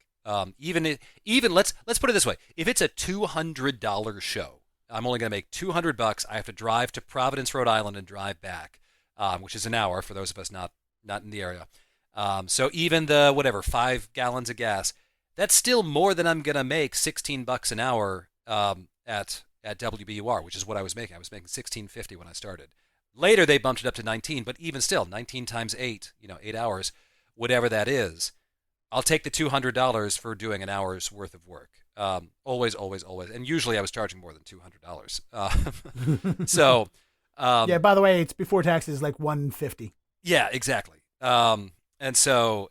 Even let's put it this way: if it's a $200 show, I'm only going to make $200. I have to drive to Providence, Rhode Island, and drive back, which is an hour for those of us not in the area. So even the 5 gallons of gas, that's still more than I'm going to make $16 an hour at WBUR, which is what I was making. I was making $16.50 when I started. Later, they bumped it up to 19, but even still, 19 times 8, 8 hours, whatever that is, I'll take the $200 for doing an hour's worth of work. Always. And usually I was charging more than $200. So, by the way, it's before taxes, like $150. Yeah, exactly. And so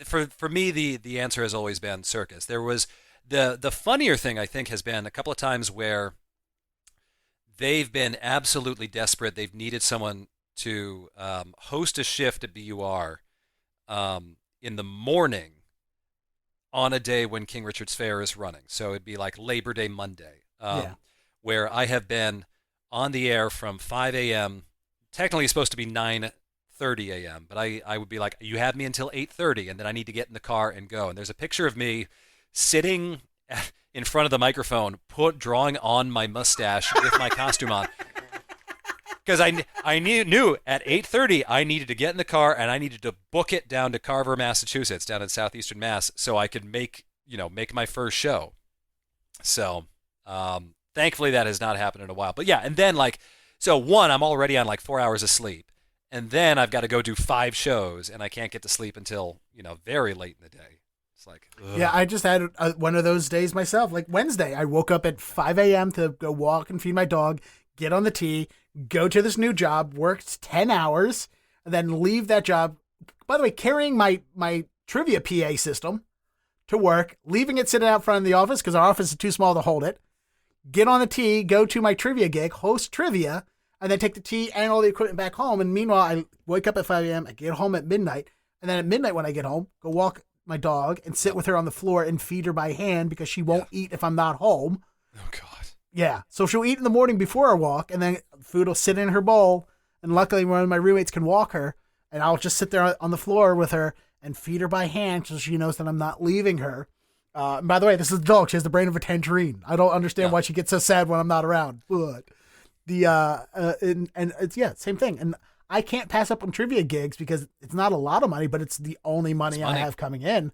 for me, the answer has always been Circus. There was the funnier thing, I think, has been a couple of times where they've been absolutely desperate. They've needed someone to host a shift at BUR in the morning on a day when King Richard's Fair is running. So it'd be like Labor Day Monday, where I have been on the air from 5 a.m. Technically it's supposed to be 9:30 a.m., but I would be like, you have me until 8:30, and then I need to get in the car and go. And there's a picture of me sitting in front of the microphone, drawing on my mustache with my costume on. Because I knew at 8:30 I needed to get in the car and I needed to book it down to Carver, Massachusetts, down in southeastern Mass, so I could make my first show. So, thankfully that has not happened in a while. But yeah, and then I'm already on like 4 hours of sleep, and then I've got to go do 5 shows, and I can't get to sleep until very late in the day. It's like, ugh. Yeah, I just had one of those days myself. Like Wednesday, I woke up at 5 a.m. to go walk and feed my dog, get on the T, go to this new job, worked 10 hours, and then leave that job. By the way, carrying my trivia PA system to work, leaving it sitting out front of the office because our office is too small to hold it, get on the T, go to my trivia gig, host trivia, and then take the T and all the equipment back home. And meanwhile, I wake up at 5 a.m., I get home at midnight, and then at midnight when I get home, go walk my dog and sit with her on the floor and feed her by hand because she won't eat if I'm not home. Oh, God. Yeah. So she'll eat in the morning before our walk, and then food will sit in her bowl. And luckily, one of my roommates can walk her, and I'll just sit there on the floor with her and feed her by hand so she knows that I'm not leaving her. And by the way, this is a dog. She has the brain of a tangerine. I don't understand why she gets so sad when I'm not around. But and it's same thing. And I can't pass up on trivia gigs because it's not a lot of money, but it's the only money I have coming in.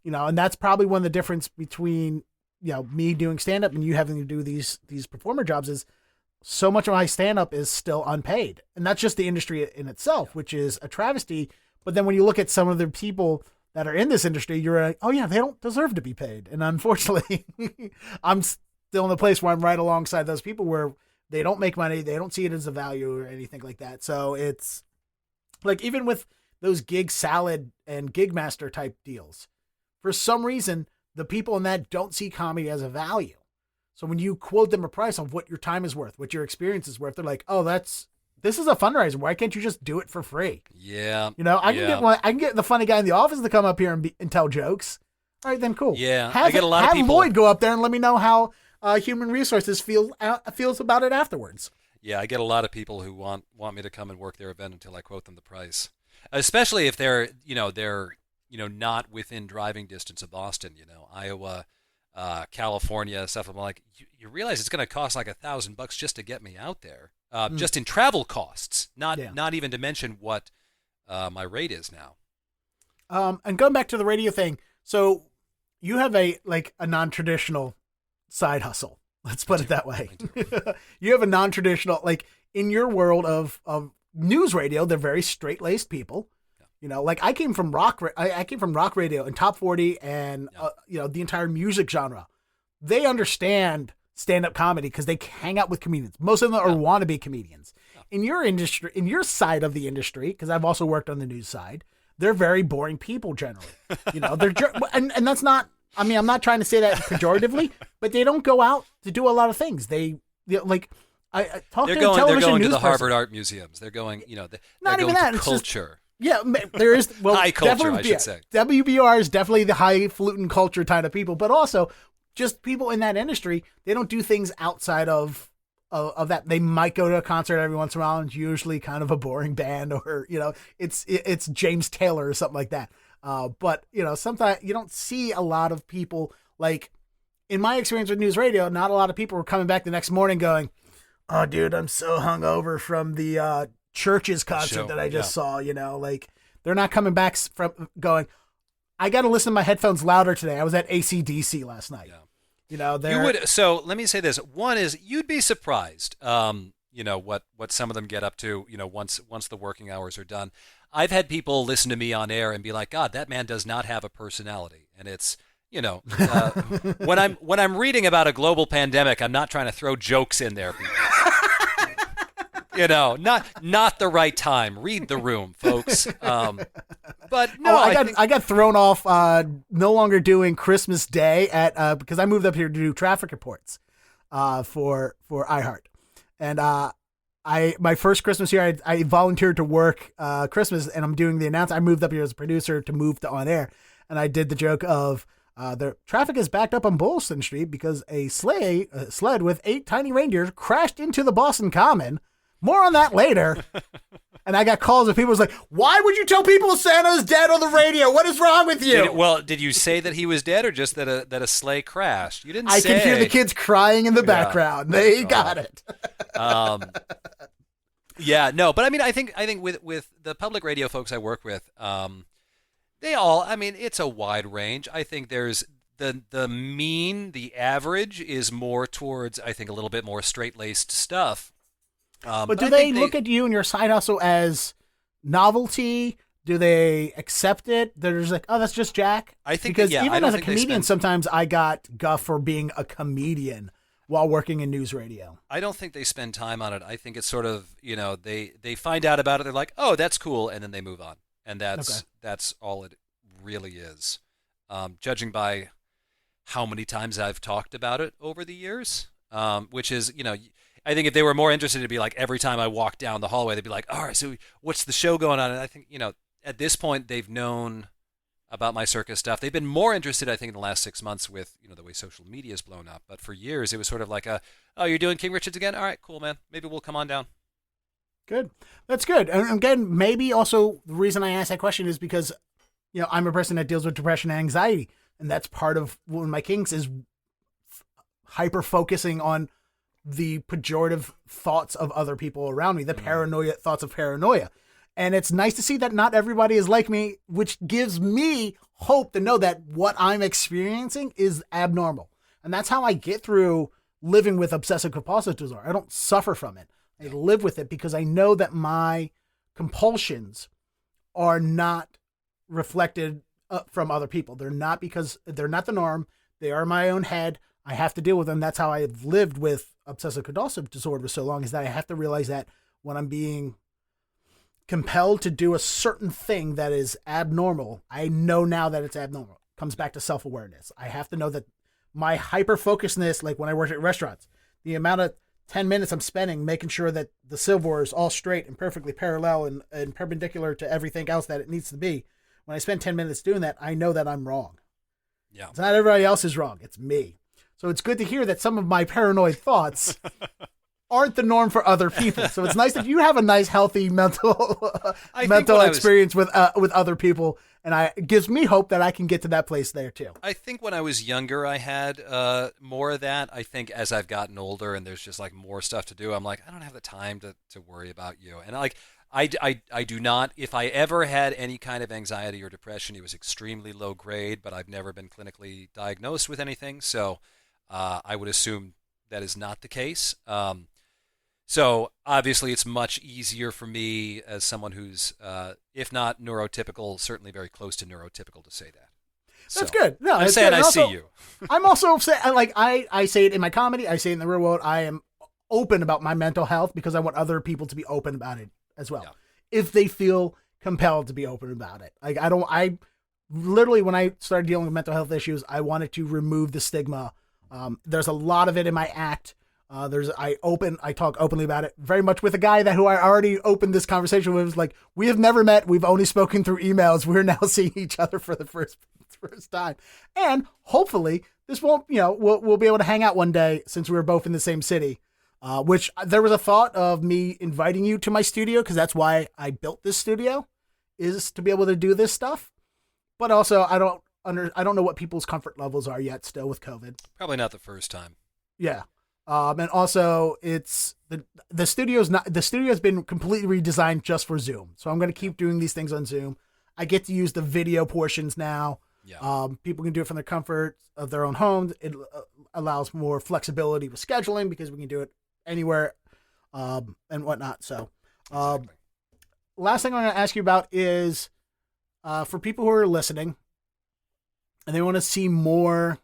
Mm-hmm. And that's probably one of the difference between me doing stand up and you having to do these performer jobs is so much of my stand up is still unpaid. And that's just the industry in itself, which is a travesty. But then when you look at some of the people that are in this industry, you're like, oh yeah, they don't deserve to be paid. And unfortunately, I'm still in the place where I'm right alongside those people where they don't make money. They don't see it as a value or anything like that. So it's like, even with those gig salad and gig master type deals, for some reason, the people in that don't see comedy as a value. So when you quote them a price on what your time is worth, what your experience is worth, they're like, oh, this is a fundraiser. Why can't you just do it for free? Yeah. I can get the funny guy in the office to come up here and tell jokes. All right, then cool. Yeah. I get a lot of people. Have Lloyd go up there and let me know how human resources feels about it afterwards. Yeah, I get a lot of people who want me to come and work their event until I quote them the price, especially if they're not within driving distance of Boston. Iowa, California, stuff. I'm like, you realize it's going to cost like $1,000 just to get me out there, just in travel costs. Not even to mention what my rate is now. And going back to the radio thing, so you have a non-traditional side hustle. Let's put it that way. You have a non-traditional, like in your world of news radio, they're very straight-laced people. I came from rock radio and top 40 and, the entire music genre. They understand stand-up comedy because they hang out with comedians. Most of them are wannabe comedians. In your industry, in your side of the industry, because I've also worked on the news side, they're very boring people generally. And that's not, I'm not trying to say that pejoratively, but they don't go out to do a lot of things. They're going to the Harvard Art Museums. They're going, not even that. To culture. There is high culture, I should say. WBR is definitely the highfalutin culture kind of people, but also just people in that industry. They don't do things outside of that. They might go to a concert every once in a while, and it's usually kind of a boring band, or it's James Taylor or something like that. But sometimes you don't see a lot of people, like in my experience with news radio, not a lot of people were coming back the next morning going, oh dude, I'm so hungover from the Church's concert that I just saw, they're not coming back from going, I got to listen to my headphones louder today. I was at AC/DC last night. So let me say this. One is, you'd be surprised, what some of them get up to, once the working hours are done. I've had people listen to me on air and be like, God, that man does not have a personality. And it's, when I'm reading about a global pandemic, I'm not trying to throw jokes in there. Not the right time. Read the room, folks. But no, I got thrown off no longer doing Christmas Day because I moved up here to do traffic reports for iHeart. And my first Christmas here, I volunteered to work Christmas, and I'm doing the announcement. I moved up here as a producer to move to on air, and I did the joke of the traffic is backed up on Boylston Street because a sled with 8 tiny reindeer crashed into the Boston Common. More on that later. And I got calls of people was like, why would you tell people Santa's dead on the radio? What is wrong with you? Did you say that he was dead, or just that a sleigh crashed? You didn't say. I can hear the kids crying in the background. They got it. But I think with the public radio folks I work with, they all, it's a wide range. I think there's the average is more towards, I think, a little bit more straight-laced stuff. But do they look at you and your side hustle as novelty? Do they accept it? They're just like, oh, that's just Jack? I think because I even don't as a think they comedian, sometimes I got guff for being a comedian while working in news radio. I don't think they spend time on it. I think it's sort of, they find out about it. They're like, oh, that's cool. And then they move on. And that's all it really is. Judging by how many times I've talked about it over the years, which is, I think if they were more interested, it'd be like every time I walk down the hallway, they'd be like, all right, so what's the show going on? And I think, at this point, they've known about my circus stuff. They've been more interested, I think, in the last 6 months with, the way social media has blown up. But for years, it was sort of like oh, you're doing King Richard's again? All right, cool, man. Maybe we'll come on down. Good. That's good. And again, maybe also the reason I asked that question is because, I'm a person that deals with depression and anxiety. And that's part of one of my kinks is hyper-focusing on the pejorative thoughts of other people around me, the paranoia thoughts of paranoia. And it's nice to see that not everybody is like me, which gives me hope to know that what I'm experiencing is abnormal. And that's how I get through living with obsessive compulsive disorder. I don't suffer from it. I live with it because I know that my compulsions are not reflected from other people. They're not because they're not the norm. They are my own head. I have to deal with them. That's how I've lived with obsessive compulsive disorder for so long, is that I have to realize that when I'm being compelled to do a certain thing that is abnormal, I know now that it's abnormal. It comes back to self-awareness. I have to know that my hyper-focusedness, like when I work at restaurants, the amount of 10 minutes I'm spending making sure that the silverware is all straight and perfectly parallel and perpendicular to everything else that it needs to be. When I spend 10 minutes doing that, I know that I'm wrong. Yeah. It's not everybody else is wrong. It's me. So it's good to hear that some of my paranoid thoughts aren't the norm for other people. So it's nice that you have a nice, healthy mental experience with other people, and it gives me hope that I can get to that place there too. I think when I was younger, I had more of that. I think as I've gotten older and there's just like more stuff to do, I'm like, I don't have the time to worry about you. And I do not. If I ever had any kind of anxiety or depression, it was extremely low grade, but I've never been clinically diagnosed with anything. So I would assume that is not the case. So obviously it's much easier for me as someone who's, if not neurotypical, certainly very close to neurotypical to say that. That's good. No, I'm saying I see you. I'm also saying, I say it in my comedy. I say it in the real world. I am open about my mental health because I want other people to be open about it as well. Yeah. If they feel compelled to be open about it. I literally, when I started dealing with mental health issues, I wanted to remove the stigma. There's a lot of it in my act. I talk openly about it very much with a guy who I already opened this conversation with. Like, we have never met. We've only spoken through emails. We're now seeing each other for the first time. And hopefully this won't, we'll be able to hang out one day since we were both in the same city. Which there was a thought of me inviting you to my studio, because that's why I built this studio, is to be able to do this stuff. But also I don't know what people's comfort levels are yet still with COVID. Probably not the first time. Yeah. And also it's the studio's been completely redesigned just for Zoom. So I'm going to keep doing these things on Zoom. I get to use the video portions now. Yeah. People can do it from the comfort of their own homes. It allows more flexibility with scheduling because we can do it anywhere, and whatnot. So, Exactly. Last thing I'm going to ask you about is, for people who are listening and they want to see more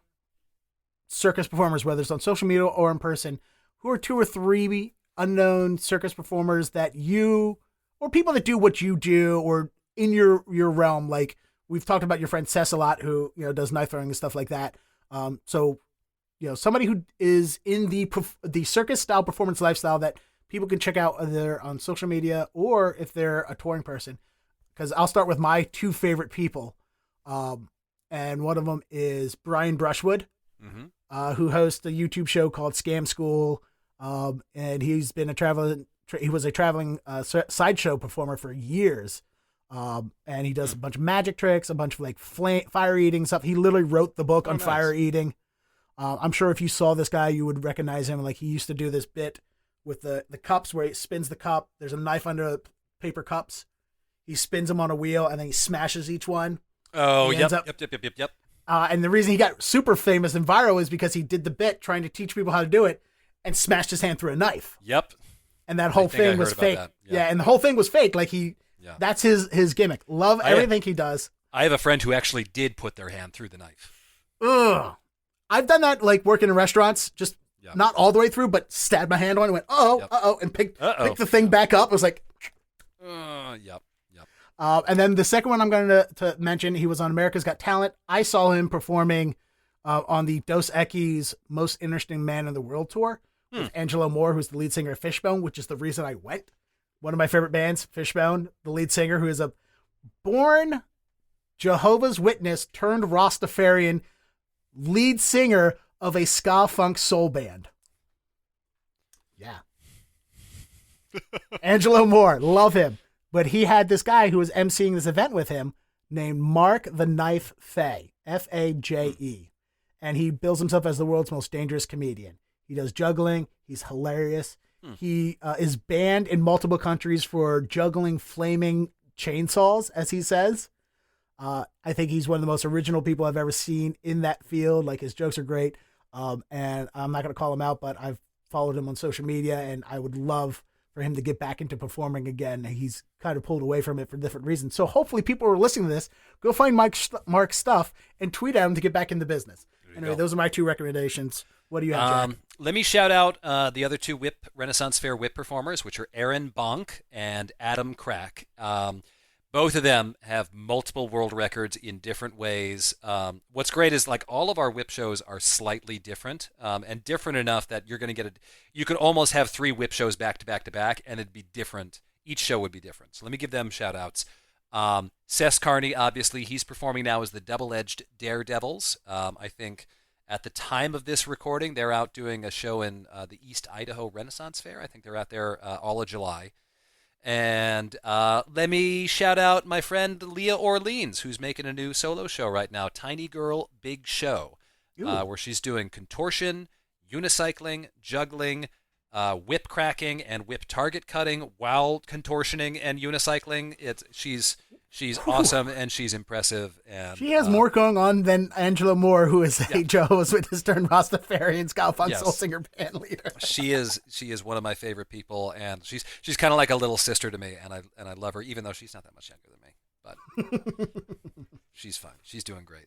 circus performers, whether it's on social media or in person, who are 2 or 3 unknown circus performers that you, or people that do what you do, or in your realm. Like we've talked about your friend Cess a lot, who, does knife throwing and stuff like that. So, somebody who is in the circus style performance lifestyle that people can check out either on social media or if they're a touring person. Because I'll start with my 2 favorite people. And one of them is Brian Brushwood, who hosts a YouTube show called Scam School. And he's been he was a traveling sideshow performer for years. And he does a bunch of magic tricks, a bunch of fire eating stuff. He literally wrote the book on nice. Fire eating. I'm sure if you saw this guy, you would recognize him. Like, he used to do this bit with the cups where he spins the cup. There's a knife under the paper cups. He spins them on a wheel and then he smashes each one. Oh, yep. And the reason he got super famous and viral is because he did the bit trying to teach people how to do it and smashed his hand through a knife. Yep. And that whole thing was fake. Yeah, and the whole thing was fake. Like that's his gimmick. Love everything he does. I have a friend who actually did put their hand through the knife. Ugh. I've done that, like working in restaurants, just not all the way through, but stabbed my hand on it, went, and picked the thing back up. It was like, yep. And then the second one I'm going to mention, he was on America's Got Talent. I saw him performing on the Dos Equis Most Interesting Man in the World tour with Angelo Moore, who's the lead singer of Fishbone, which is the reason I went. One of my favorite bands, Fishbone, the lead singer, who is a born Jehovah's Witness turned Rastafarian lead singer of a ska funk soul band. Yeah. Angelo Moore, love him. But he had this guy who was emceeing this event with him named Mark the Knife Faye, Faje. And he bills himself as the world's most dangerous comedian. He does juggling. He's hilarious. He is banned in multiple countries for juggling flaming chainsaws, as he says. I think he's one of the most original people I've ever seen in that field. Like, his jokes are great. And I'm not going to call him out, but I've followed him on social media, and I would love for him to get back into performing again. He's kind of pulled away from it for different reasons. So hopefully people who are listening to this, go find Mark's stuff and tweet at him to get back into business. Anyway, those are my two recommendations. What do you have, Jack? Let me shout out the other two Renaissance Fair whip performers, which are Aaron Bonk and Adam Crack. Both of them have multiple world records in different ways. What's great is, like, all of our whip shows are slightly different, and different enough that you're going to you could almost have 3 whip shows back to back to back, and it'd be different. Each show would be different. So let me give them shout outs. Cess Carney, obviously, he's performing now as the Double-Edged Daredevils. I think at the time of this recording, they're out doing a show in the East Idaho Renaissance Fair. I think they're out there all of July. And let me shout out my friend Leah Orleans, who's making a new solo show right now, Tiny Girl Big Show, where she's doing contortion, unicycling, juggling, whip cracking, and whip target cutting while contortioning and unicycling. She's awesome, and she's impressive. And she has more going on than Angelo Moore, who is a Jehovah's Witness turned Rastafarian ska funk soul singer band leader. She is one of my favorite people, and she's kind of like a little sister to me, and I love her, even though she's not that much younger than me. But she's fun. She's doing great.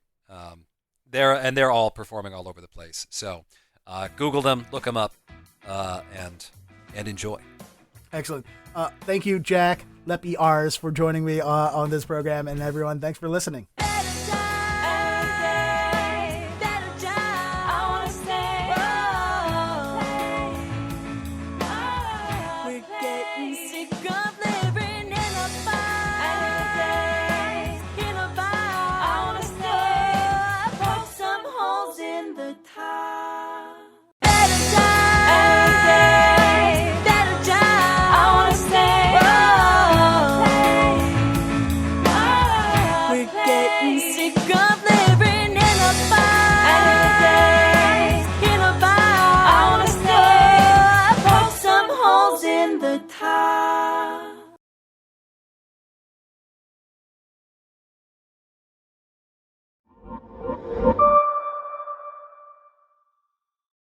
They're all performing all over the place. So Google them, look them up, and enjoy. Excellent. Thank you, Jack Leppy Rs, for joining me on this program, and everyone, thanks for listening. in the tide.